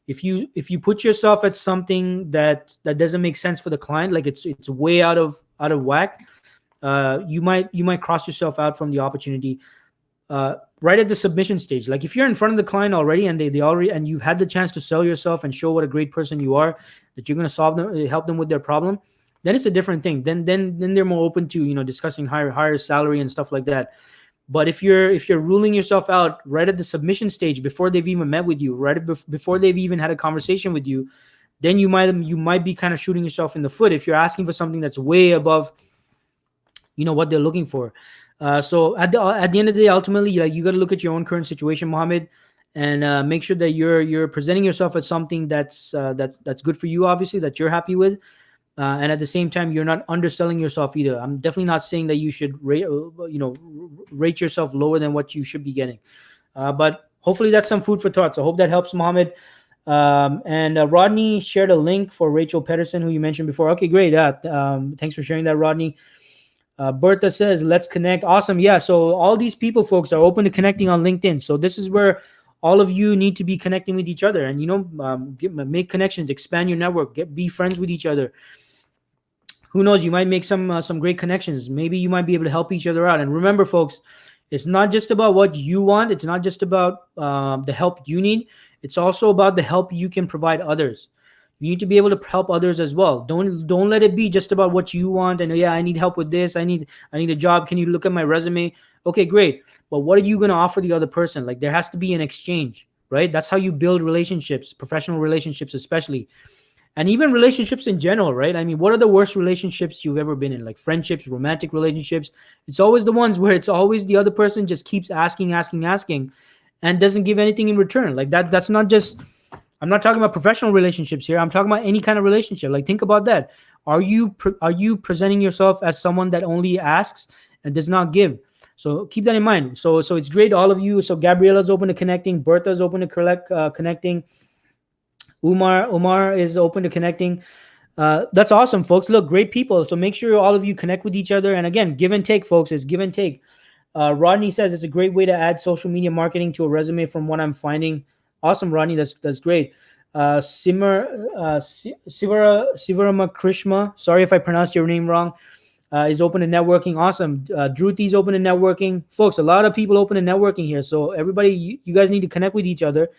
if you put yourself at something that doesn't make sense for the client, like it's way out of whack, you might cross yourself out from the opportunity right at the submission stage. Like, if you're in front of the client already, and they already, and you've had the chance to sell yourself and show what a great person you are, that you're going to help them with their problem, then it's a different thing. Then they're more open to discussing higher salary and stuff like that. But if you're ruling yourself out right at the submission stage, before they've even met with you, right before they've even had a conversation with you, then you might be kind of shooting yourself in the foot if you're asking for something that's way above what they're looking for. So at the end of the day, ultimately, like, you got to look at your own current situation, Mohammed, and make sure that you're presenting yourself as something that's good for you, obviously, that you're happy with. And at the same time, you're not underselling yourself either. I'm definitely not saying that you should rate yourself lower than what you should be getting. But hopefully that's some food for thought. So I hope that helps, Mohammed. And Rodney shared a link for Rachel Pedersen, who you mentioned before. Okay, great. Thanks for sharing that, Rodney. Bertha says, let's connect. Awesome. Yeah. So all these people, folks, are open to connecting on LinkedIn. So this is where all of you need to be connecting with each other and, make connections, expand your network, be friends with each other. Who knows? You might make some great connections. Maybe you might be able to help each other out. And remember, folks, it's not just about what you want. It's not just about the help you need. It's also about the help you can provide others. You need to be able to help others as well. Don't let it be just about what you want. And I need help with this. I need a job. Can you look at my resume? Okay, great. But what are you going to offer the other person? Like, there has to be an exchange, right? That's how you build relationships, professional relationships, especially. And even relationships in general, right? I mean, what are the worst relationships you've ever been in? Like friendships, romantic relationships. It's always the ones where it's always the other person just keeps asking, and doesn't give anything in return. Like that. That's not just. I'm not talking about professional relationships here. I'm talking about any kind of relationship. Like, think about that. Are you presenting yourself as someone that only asks and does not give? So keep that in mind. So it's great, all of you. So Gabriella's open to connecting. Bertha's open to connecting. Umar is open to connecting. That's awesome, folks. Look, great people. So make sure all of you connect with each other. And again, give and take, folks. It's give and take. Rodney says it's a great way to add social media marketing to a resume from what I'm finding. Awesome, Rodney. That's great. Sivarama Krishma, sorry if I pronounced your name wrong, is open to networking. Awesome. Druti's open to networking. Folks, a lot of people open to networking here. So everybody, you guys need to connect with each other.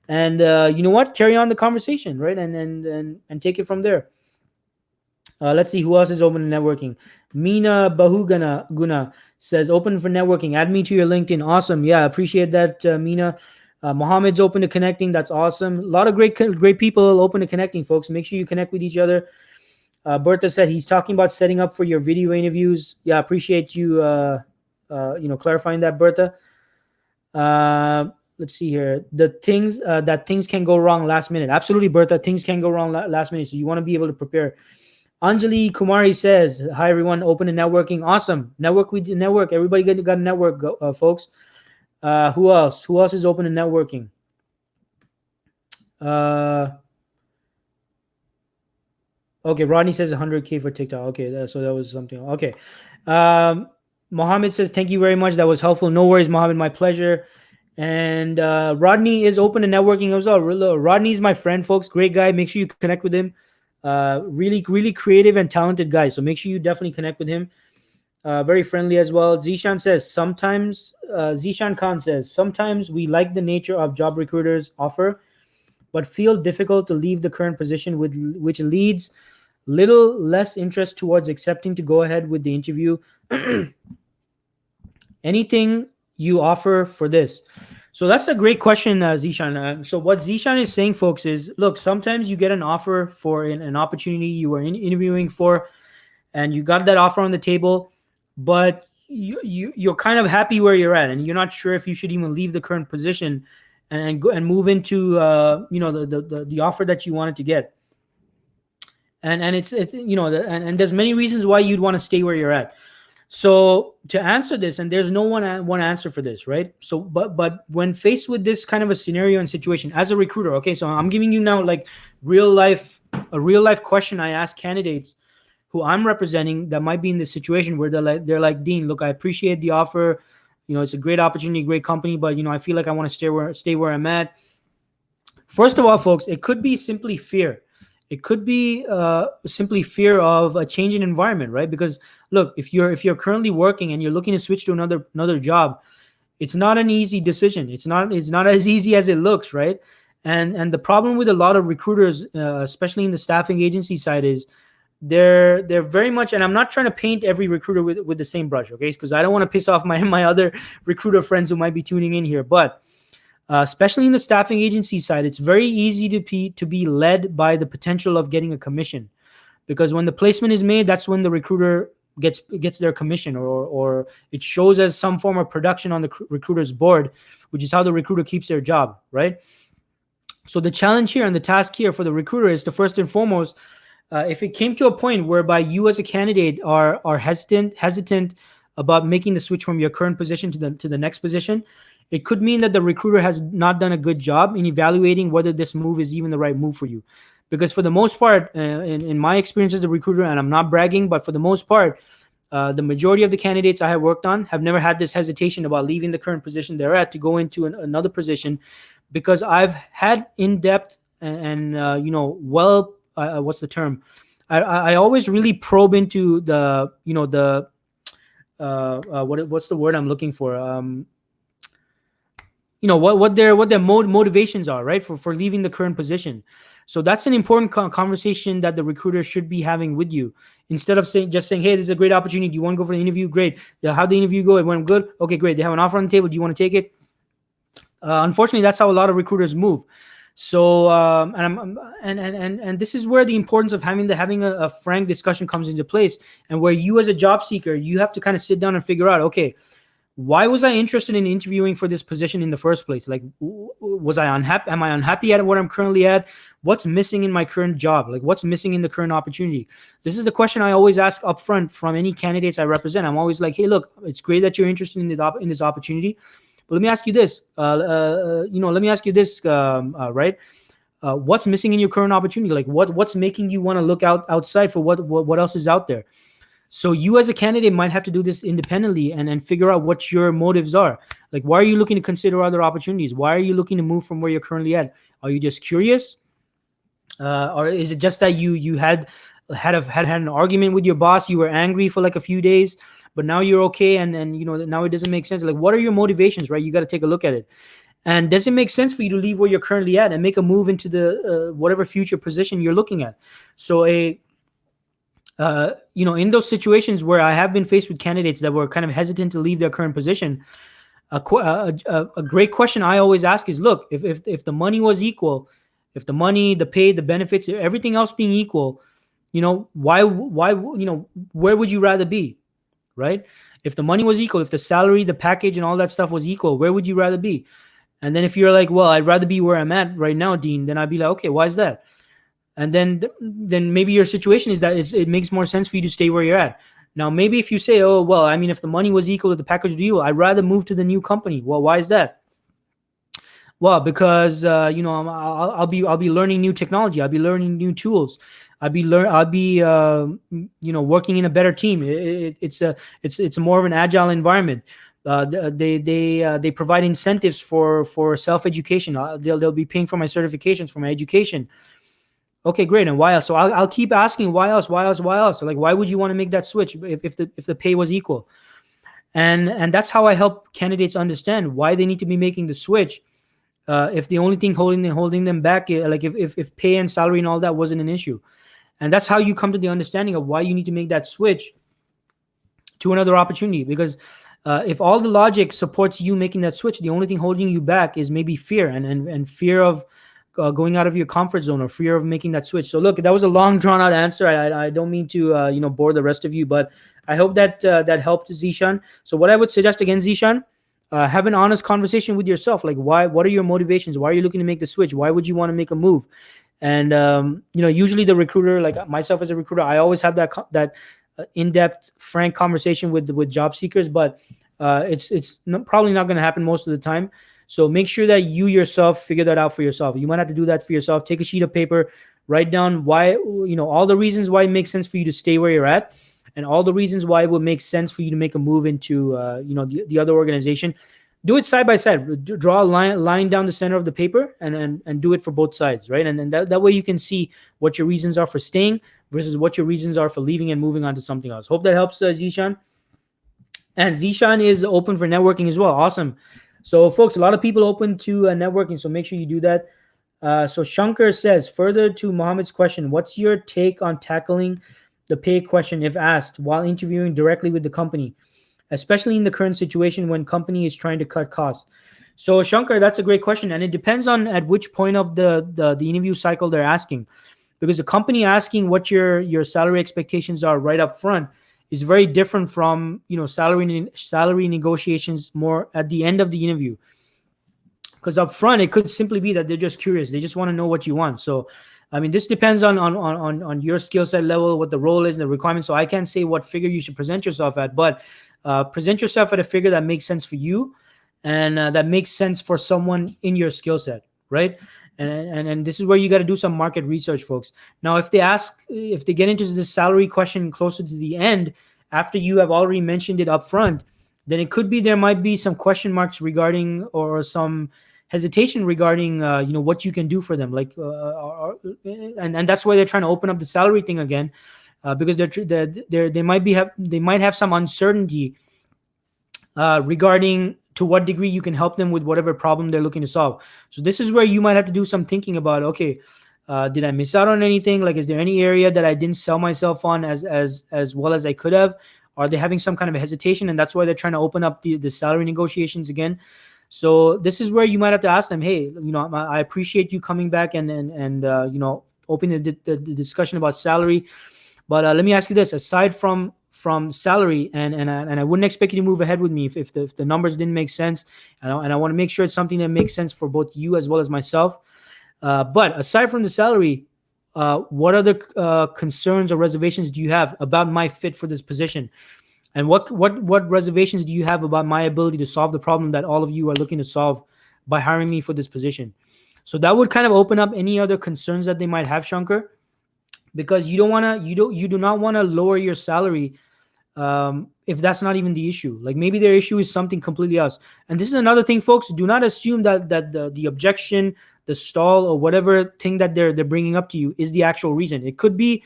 And you know what? Carry on the conversation, right? And take it from there. Let's see who else is open to networking. Meena Bahuguna says, open for networking. Add me to your LinkedIn. Awesome. Yeah, appreciate that, Meena. Mohammed's open to connecting. That's awesome. A lot of great people open to connecting, folks. Make sure you connect with each other. Bertha said he's talking about setting up for your video interviews. Yeah, appreciate you, clarifying that, Bertha. Let's see here. The things that things can go wrong last minute. Absolutely, Bertha. Things can go wrong last minute. So you want to be able to prepare. Anjali Kumari says, hi, everyone. Open to networking. Awesome. Network. Everybody got a network, folks. Who else? Who else is open to networking? Okay, Rodney says 100K for TikTok. Okay, so that was something. Okay. Mohammed says, thank you very much. That was helpful. No worries, Mohammed. My pleasure. And Rodney is open to networking as well. Rodney's my friend, folks. Great guy. Make sure you connect with him. Really, really creative and talented guy. So make sure you definitely connect with him. Very friendly as well. Zishan Khan says, sometimes we like the nature of job recruiters offer, but feel difficult to leave the current position, which leads little less interest towards accepting to go ahead with the interview. Anything you offer for this? So that's a great question, Zishan. So what Zishan is saying, folks, is, look, sometimes you get an offer for an opportunity you were interviewing for, and you got that offer on the table, but you're kind of happy where you're at, and you're not sure if you should even leave the current position and go and move into the offer that you wanted to get. And it's and there's many reasons why you'd want to stay where you're at. So to answer this, and there's no one answer for this, right? So but when faced with this kind of a scenario and situation as a recruiter, okay, so I'm giving you now like a real life question I ask candidates who I'm representing that might be in this situation where they're like, Dean, look, I appreciate the offer. It's a great opportunity, great company, but I feel like I want to stay where I'm at. First of all, folks, it could be simply fear. It could be simply fear of a change in environment, right? Because look, if you're currently working and you're looking to switch to another job, it's not an easy decision. It's not as easy as it looks, right? And the problem with a lot of recruiters, especially in the staffing agency side, is they're very much, and I'm not trying to paint every recruiter with the same brush, okay? Because I don't want to piss off my other recruiter friends who might be tuning in here, but especially in the staffing agency side. It's very easy to be led by the potential of getting a commission, because when the placement is made, that's when the recruiter gets their commission, or it shows as some form of production on the recruiter's board, which is how the recruiter keeps their job, right? So the challenge here and the task here for the recruiter is to, first and foremost, if it came to a point whereby you as a candidate are hesitant about making the switch from your current position to the next position, it could mean that the recruiter has not done a good job in evaluating whether this move is even the right move for you. Because for the most part, in my experience as a recruiter, and I'm not bragging, but for the most part, the majority of the candidates I have worked on have never had this hesitation about leaving the current position they're at to go into another position, because I've had in-depth and well, what's the term? I always really probe into what's the word I'm looking for? What their motivations are, right, for leaving the current position. So that's an important conversation that the recruiter should be having with you, instead of saying, hey, this is a great opportunity, do you want to go for the interview? Great. How'd the interview go? It went good. Okay, great. They have an offer on the table, do you want to take it? Unfortunately, that's how a lot of recruiters move. So and this is where the importance of having a frank discussion comes into place, and where you as a job seeker, you have to kind of sit down and figure out, okay, why was I interested in interviewing for this position in the first place? Like, was I unhappy? Am I unhappy at what I'm currently at? What's missing in my current job? Like, what's missing in the current opportunity? This is the question I always ask upfront from any candidates I represent. I'm always like, hey, look, it's great that you're interested in this opportunity, but let me ask you this. Right? What's missing in your current opportunity? Like, what's making you want to look outside for what else is out there? So you as a candidate might have to do this independently and figure out what your motives are. Like, why are you looking to consider other opportunities? Why are you looking to move from where you're currently at? Are you just curious? Or is it just that you had an argument with your boss? You were angry for like a few days, but now you're okay. And now it doesn't make sense. Like, what are your motivations, right? You got to take a look at it. And does it make sense for you to leave where you're currently at and make a move into the whatever future position you're looking at? So in those situations where I have been faced with candidates that were kind of hesitant to leave their current position, a great question I always ask is, look, if the money was equal, if the money, the pay, the benefits, everything else being equal, why where would you rather be, right? If the money was equal, if the salary, the package, and all that stuff was equal, where would you rather be? And then if you're like, well, I'd rather be where I'm at right now, Dean, then I'd be like, okay, why is that? And then maybe your situation is that it makes more sense for you to stay where you're at. Now, maybe if you say, oh, well, I mean, if the money was equal to the package deal, I'd rather move to the new company. Well, why is that? Well, because I'll be learning new technology. I'll be learning new tools. I'll be working in a better team. It's more of an agile environment. They provide incentives for self-education. They'll be paying for my certifications, for my education. Okay, great. And why else? So I'll keep asking why else. So like, why would you want to make that switch if the pay was equal? And that's how I help candidates understand why they need to be making the switch. If the only thing holding them back, like if pay and salary and all that wasn't an issue, and that's how you come to the understanding of why you need to make that switch to another opportunity. Because if all the logic supports you making that switch, the only thing holding you back is maybe fear and fear of going out of your comfort zone, or fear of making that switch. So look, that was a long drawn out answer. I don't mean to bore the rest of you, but I hope that that helped, Zishan. So what I would suggest again, Zishan, have an honest conversation with yourself. Like, what are your motivations? Why are you looking to make the switch? Why would you want to make a move? And usually the recruiter, like myself as a recruiter, I always have that in-depth, frank conversation with job seekers, but it's probably not going to happen most of the time. So make sure that you yourself figure that out for yourself. You might have to do that for yourself. Take a sheet of paper, write down why, all the reasons why it makes sense for you to stay where you're at, and all the reasons why it would make sense for you to make a move into, the other organization. Do it side by side. Draw a line down the center of the paper and do it for both sides, right? And then that way you can see what your reasons are for staying versus what your reasons are for leaving and moving on to something else. Hope that helps, Zishan. And Zishan is open for networking as well. Awesome. So, folks, a lot of people open to networking, so make sure you do that. So Shankar says, further to Mohammed's question, what's your take on tackling the pay question if asked while interviewing directly with the company, especially in the current situation when company is trying to cut costs? So Shankar, that's a great question, and it depends on at which point of the interview cycle they're asking, because a company asking what your salary expectations are right up front is very different from salary negotiations more at the end of the interview. Because up front it could simply be that they're just curious, they just want to know what you want. So I mean, this depends on your skill set level, what the role is, the requirements. So I can't say what figure you should present yourself at, but present yourself at a figure that makes sense for you, and that makes sense for someone in your skill set, right? And this is where you got to do some market research, folks. Now if they get into this salary question closer to the end, after you have already mentioned it up front, then it could be there might be some question marks regarding, or some hesitation regarding what you can do for them, like and that's why they're trying to open up the salary thing again, because they might have some uncertainty regarding to what degree you can help them with whatever problem they're looking to solve. So this is where you might have to do some thinking about, okay, did I miss out on anything? Like, is there any area that I didn't sell myself on as well as I could have? Are they having some kind of a hesitation, and that's why they're trying to open up the salary negotiations again? So this is where you might have to ask them, hey, I appreciate you coming back and opening the discussion about salary, but let me ask you this: aside from salary, and I wouldn't expect you to move ahead with me if the numbers didn't make sense, and I want to make sure it's something that makes sense for both you as well as myself. But aside from the salary, what other concerns or reservations do you have about my fit for this position? And what reservations do you have about my ability to solve the problem that all of you are looking to solve by hiring me for this position? So that would kind of open up any other concerns that they might have, Shankar, because you do not want to lower your salary if that's not even the issue. Like, maybe their issue is something completely else. And this is another thing, folks. Do not assume that the objection, the stall, or whatever thing that they're bringing up to you is the actual reason. It could be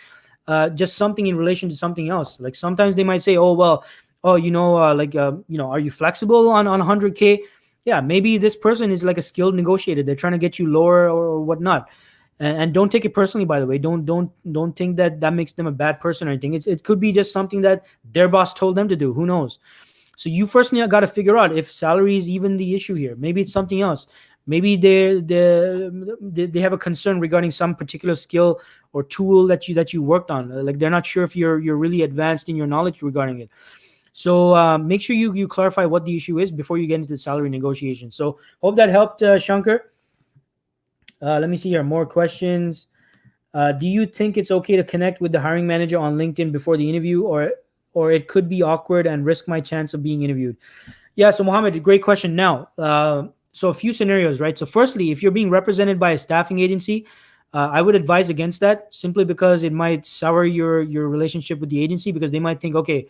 just something in relation to something else. Like, sometimes they might say, oh well, are you flexible on 100K? Yeah, maybe this person is like a skilled negotiator, they're trying to get you lower or whatnot. And don't take it personally, by the way. Don't think that makes them a bad person or anything. It could be just something that their boss told them to do. Who knows? So you first got to figure out if salary is even the issue here. Maybe it's something else. Maybe they have a concern regarding some particular skill or tool that you worked on. Like, they're not sure if you're really advanced in your knowledge regarding it. So make sure you clarify what the issue is before you get into the salary negotiation. So hope that helped, Shankar. Let me see here. More questions. Do you think it's okay to connect with the hiring manager on LinkedIn before the interview, or it could be awkward and risk my chance of being interviewed? Yeah. So Mohammed, great question. Now, so a few scenarios, right? So firstly, if you're being represented by a staffing agency, I would advise against that, simply because it might sour your relationship with the agency, because they might think, okay,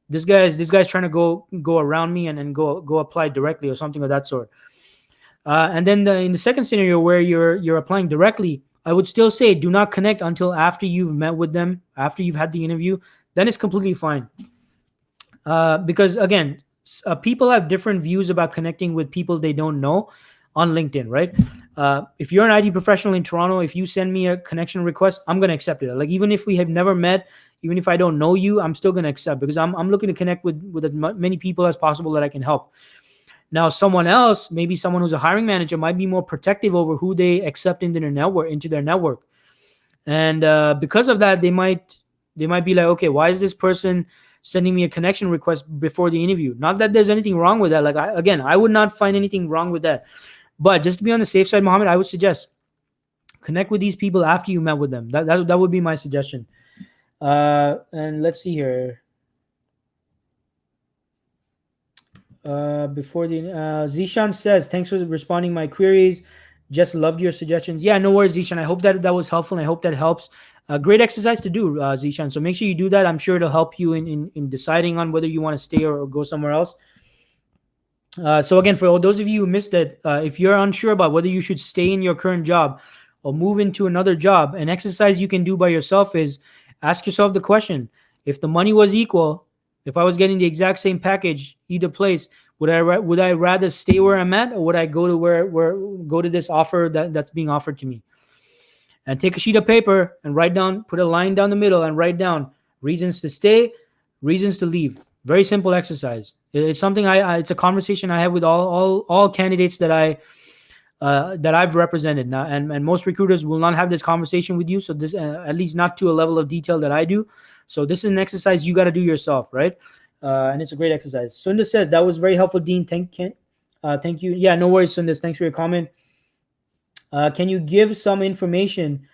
this guy's trying to go around me and go apply directly or something of that sort. And then in the second scenario where you're applying directly, I would still say do not connect until after you've met with them, after you've had the interview. Then it's completely fine. Because again, people have different views about connecting with people they don't know on LinkedIn, right? If you're an IT professional in Toronto, if you send me a connection request, I'm going to accept it. Like, even if we have never met, even if I don't know you, I'm still going to accept, because I'm looking to connect with as many people as possible that I can help. Now, someone else, maybe someone who's a hiring manager, might be more protective over who they accept into their network. And because of that, they might be like, okay, why is this person sending me a connection request before the interview? Not that there's anything wrong with that. Like, I would not find anything wrong with that. But just to be on the safe side, Mohammed, I would suggest connect with these people after you met with them. That would be my suggestion. And let's see here. Before the Zishan says, thanks for responding my queries. Just loved your suggestions. Yeah, no worries, Zishan. I hope that was helpful, and I hope that helps. Great exercise to do, Zishan. So make sure you do that. I'm sure it'll help you in deciding on whether you want to stay or go somewhere else. So again, for all those of you who missed it, if you're unsure about whether you should stay in your current job or move into another job, an exercise you can do by yourself is ask yourself the question: if the money was equal, if I was getting the exact same package either place, would I rather stay where I'm at, or would I go to go to this offer that's being offered to me? And take a sheet of paper and put a line down the middle and write down reasons to stay, reasons to leave. Very simple exercise. It's something it's a conversation I have with all candidates that I've represented now, and most recruiters will not have this conversation with you. So this, at least not to a level of detail that I do. So this is an exercise you got to do yourself, right? And it's a great exercise. Sundar says that was very helpful, Dean. Thank you. Yeah, no worries, Sundar. Thanks for your comment. Can you give some information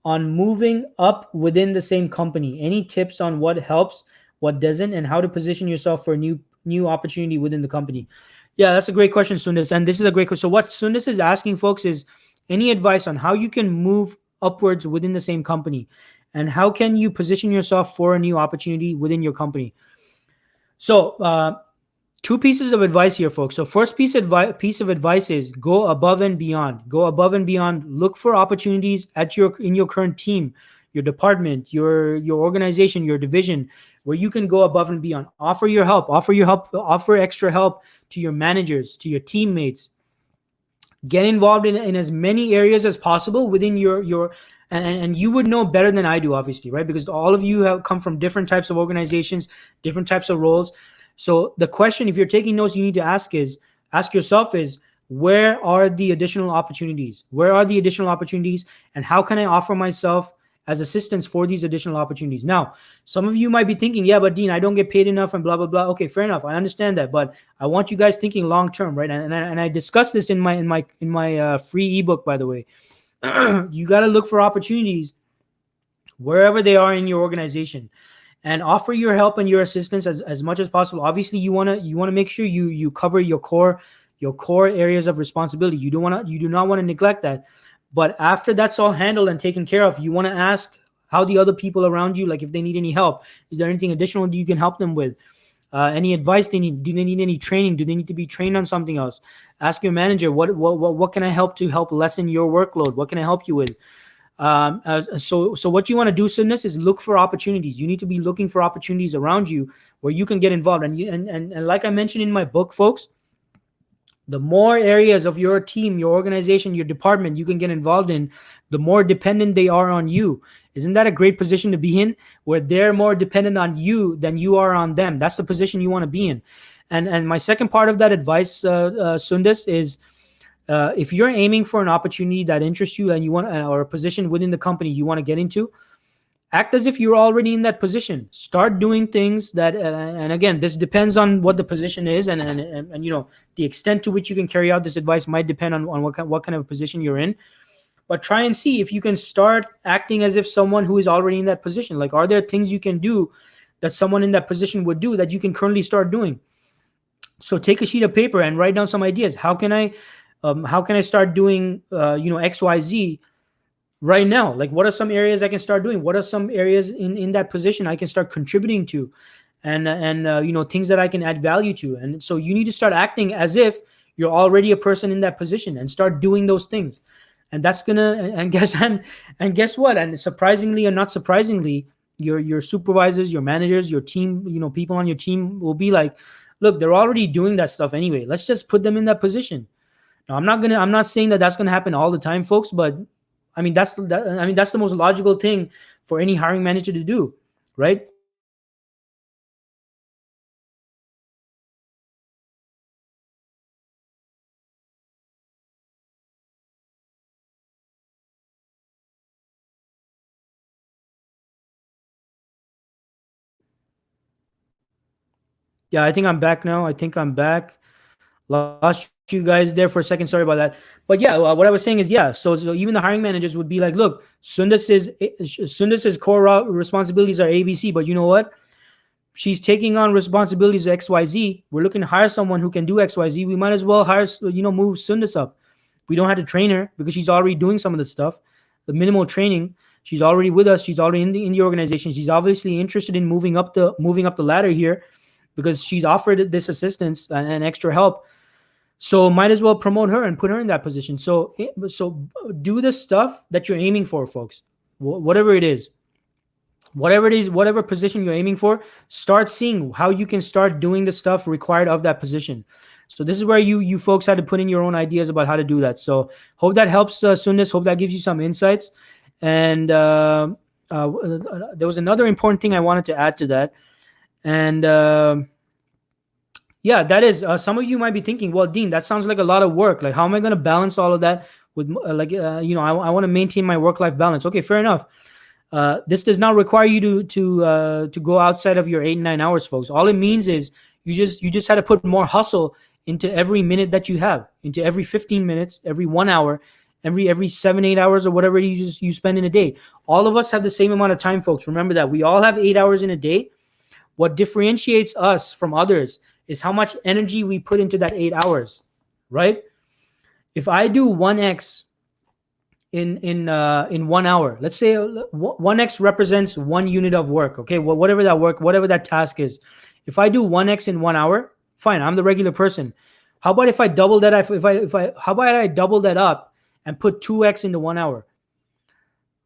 on moving up within the same company? Any tips on what helps, what doesn't, and how to position yourself for a new opportunity within the company? Yeah, that's a great question, Sundis. And this is a great question. So what Sundis is asking folks is any advice on how you can move upwards within the same company, and how can you position yourself for a new opportunity within your company? So two pieces of advice here, folks. So first piece of advice is go above and beyond. Go above and beyond. Look for opportunities in your current team, your department, your organization, your division, where you can go above and beyond. Offer your help. Offer extra help to your managers, to your teammates. Get involved in as many areas as possible within your and you would know better than I do, obviously, right? Because all of you have come from different types of organizations, different types of roles. So the question, if you're taking notes, you need to ask yourself is, where are the additional opportunities? Where are the additional opportunities? And how can I offer myself as assistance for these additional opportunities? Now, some of you might be thinking, yeah, but Dean, I don't get paid enough and blah, blah, blah. Okay, fair enough. I understand that. But I want you guys thinking long-term, right? And I discussed this in my free ebook, by the way. You got to look for opportunities wherever they are in your organization, and offer your help and your assistance as much as possible. Obviously, you want to make sure you cover your core areas of responsibility. You do not want to neglect that. But after that's all handled and taken care of, you want to ask how the other people around you, like if they need any help, is there anything additional you can help them with? Any advice they need? Do they need any training? Do they need to be trained on something else? Ask your manager, what can I help to help lessen your workload? What can I help you with? So what you want to do, Sidness, is look for opportunities. You need to be looking for opportunities around you where you can get involved. And like I mentioned in my book, folks, the more areas of your team, your organization, your department you can get involved in, the more dependent they are on you. Isn't that a great position to be in, where they're more dependent on you than you are on them? That's the position you want to be in. And my second part of that advice, Sundis, is if you're aiming for an opportunity that interests you and you want, or a position within the company you want to get into, act as if you're already in that position. Start doing things that, and again, this depends on what the position is, and you know, the extent to which you can carry out this advice might depend on what kind of position you're in. But try and see if you can start acting as if someone who is already in that position. Like, are there things you can do that someone in that position would do that you can currently start doing? So take a sheet of paper and write down some ideas. How can I start doing XYZ right now? Like, what are some areas I can start doing? What are some areas in that position I can start contributing to, and things that I can add value to? And so you need to start acting as if you're already a person in that position and start doing those things. And that's gonna and guess what? And surprisingly or not surprisingly, your supervisors, your managers, your team, people on your team will be like, look, they're already doing that stuff anyway. Let's just put them in that position. Now, I'm not saying that that's gonna happen all the time, folks, but I mean that's the most logical thing for any hiring manager to do, right? Yeah, I think I'm back now. I think I'm back. Lost you guys there for a second. Sorry about that. But yeah, what I was saying is, yeah. So even the hiring managers would be like, look, Sundas's core responsibilities are ABC, but you know what? She's taking on responsibilities XYZ. We're looking to hire someone who can do XYZ. We might as well move Sundas up. We don't have to train her because she's already doing some of the stuff, the minimal training. She's already with us. She's already in the organization. She's obviously interested in moving up the ladder here because she's offered this assistance and extra help. So might as well promote her and put her in that position. So do the stuff that you're aiming for, folks. Whatever it is, whatever position you're aiming for, start seeing how you can start doing the stuff required of that position. So this is where you folks had to put in your own ideas about how to do that. So hope that helps, Sundis. Hope that gives you some insights. And there was another important thing I wanted to add to that. And Yeah, that is. Some of you might be thinking, well, Dean, that sounds like a lot of work. Like, how am I going to balance all of that with, I want to maintain my work life balance. Okay, fair enough. This does not require you to go outside of your 8 and 9 hours, folks. All it means is you just had to put more hustle into every minute that you have, into every 15 minutes, every 1 hour, every 7 8 hours or whatever you spend in a day. All of us have the same amount of time, folks. Remember that we all have 8 hours in a day. What differentiates us from others is how much energy we put into that 8 hours, right? If I do 1x in 1 hour, let's say 1x represents 1 unit of work. Okay, well, whatever that work, whatever that task is, if I do 1x in 1 hour, fine, I'm the regular person. How about if I double that? If I how about I double that up and put 2x into 1 hour?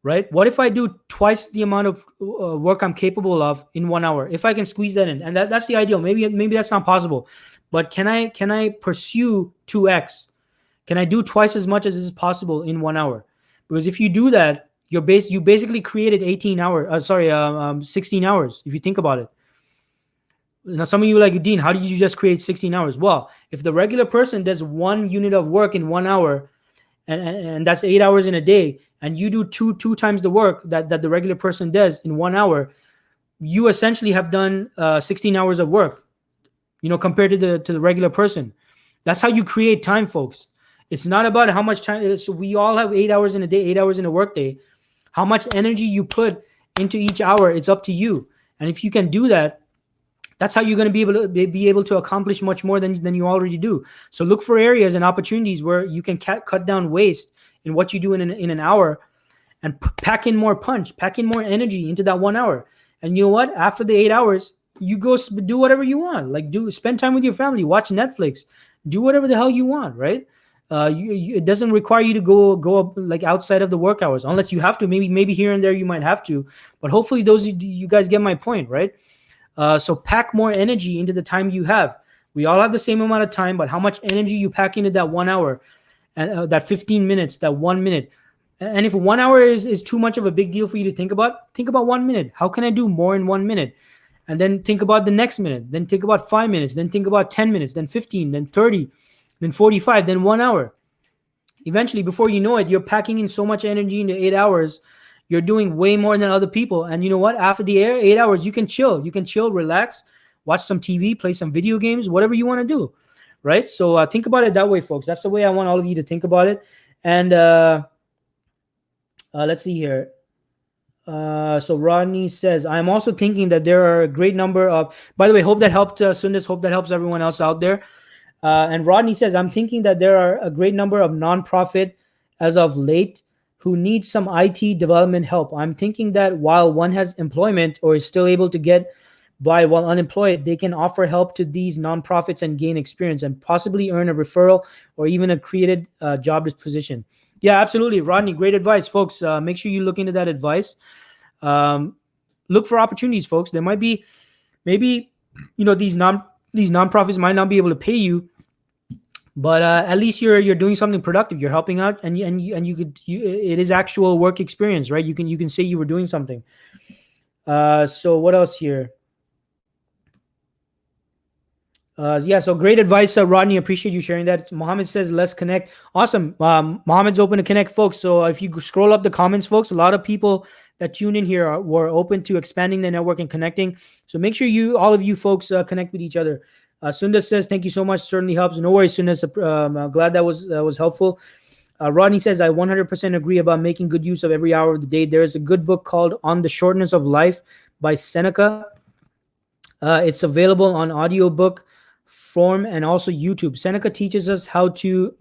Right? What if I do twice the amount of work I'm capable of in 1 hour? If I can squeeze that in, and that's the ideal. Maybe that's not possible, but can I pursue 2x? Can I do twice as much as is possible in 1 hour? Because if you do that, you basically created 16 hours. If you think about it. Now, some of you are like, Dean, how did you just create 16 hours? Well, if the regular person does 1 unit of work in 1 hour, and that's 8 hours in a day, and you do two times the work that the regular person does in 1 hour, you essentially have done 16 hours of work, compared to the regular person. That's how you create time, folks. It's not about how much time. So we all have 8 hours in a day, 8 hours in a work day. How much energy you put into each hour, it's up to you. And if you can do that, that's how you're going to be able to accomplish much more than you already do. So look for areas and opportunities where you can cut down waste in what you do in an hour, and pack in more punch, pack in more energy into that 1 hour. And you know what? After the 8 hours, you go do whatever you want. Like spend time with your family, watch Netflix, do whatever the hell you want, right? It doesn't require you to go like outside of the work hours, unless you have to. Maybe here and there you might have to, but hopefully you guys get my point, right? So pack more energy into the time you have. We all have the same amount of time, but how much energy you pack into that 1 hour, and that 15 minutes, that 1 minute. And if 1 hour is too much of a big deal for you to think about 1 minute. How can I do more in 1 minute? And then think about the next minute. Then think about 5 minutes. Then think about 10 minutes. Then 15. Then 30. Then 45. Then 1 hour. Eventually, before you know it, you're packing in so much energy into 8 hours. You're doing way more than other people. And you know what? After the 8 hours, you can chill. You can chill, relax, watch some TV, play some video games, whatever you want to do. Right? So think about it that way, folks. That's the way I want all of you to think about it. And let's see here. So Rodney says, I'm also thinking that there are a great number of, by the way, hope that helped Sundis, hope that helps everyone else out there. And Rodney says, I'm thinking that there are a great number of nonprofit as of late who need some IT development help. I'm thinking that while one has employment or is still able to get by while unemployed, they can offer help to these nonprofits and gain experience and possibly earn a referral or even a created job position. Yeah, absolutely. Rodney, great advice, folks. Make sure you look into that advice. Look for opportunities, folks. There might be, maybe, these nonprofits might not be able to pay you, but at least you're doing something productive. You're helping out, and it is actual work experience, right? You can say you were doing something. So what else here? Yeah, so great advice, Rodney. Appreciate you sharing that. Mohammed says, let's connect. Awesome. Mohammed's open to connect, folks. So if you scroll up the comments, folks, a lot of people that tune in here were open to expanding their network and connecting. So make sure all of you folks connect with each other. Sundas says, thank you so much. Certainly helps. No worries, Sundas. I'm glad that was helpful. Rodney says, I 100% agree about making good use of every hour of the day. There is a good book called On the Shortness of Life by Seneca. It's available on audiobook form and also YouTube. Seneca teaches us how too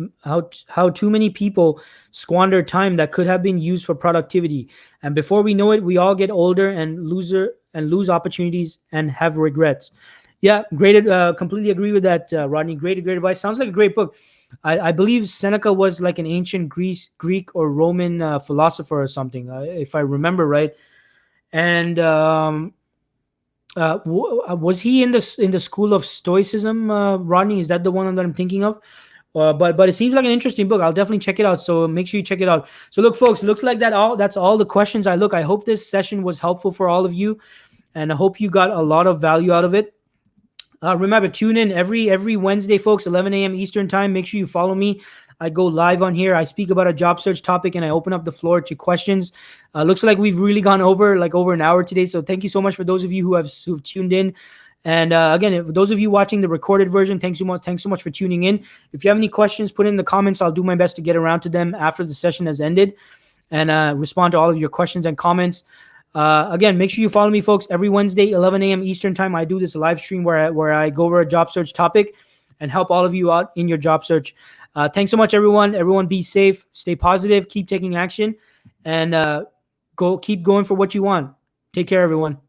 many people squander time that could have been used for productivity, and before we know it, we all get older and lose opportunities and have regrets. Yeah, great. Completely agree with that, Rodney. Great advice. Sounds like a great book. I believe Seneca was like an ancient Greek or Roman philosopher or something, if I remember right. And was he in the school of Stoicism, Rodney? Is that the one that I'm thinking of? But it seems like an interesting book. I'll definitely check it out. So make sure you check it out. So look, folks, looks like that's all the questions. I hope this session was helpful for all of you, and I hope you got a lot of value out of it. Remember, tune in every Wednesday, folks, 11 a.m. Eastern time. Make sure you follow me. I go live on here. I speak about a job search topic and I open up the floor to questions. Looks like we've really gone over an hour today. So thank you so much for those of you who've tuned in. And again, for those of you watching the recorded version, thanks so much for tuning in. If you have any questions, put in the comments. I'll do my best to get around to them after the session has ended and respond to all of your questions and comments. Again, make sure you follow me, folks. Every Wednesday, 11 a.m. Eastern time, I do this live stream where I go over a job search topic and help all of you out in your job search. Thanks so much, everyone. Everyone be safe, stay positive, keep taking action, and keep going for what you want. Take care, everyone.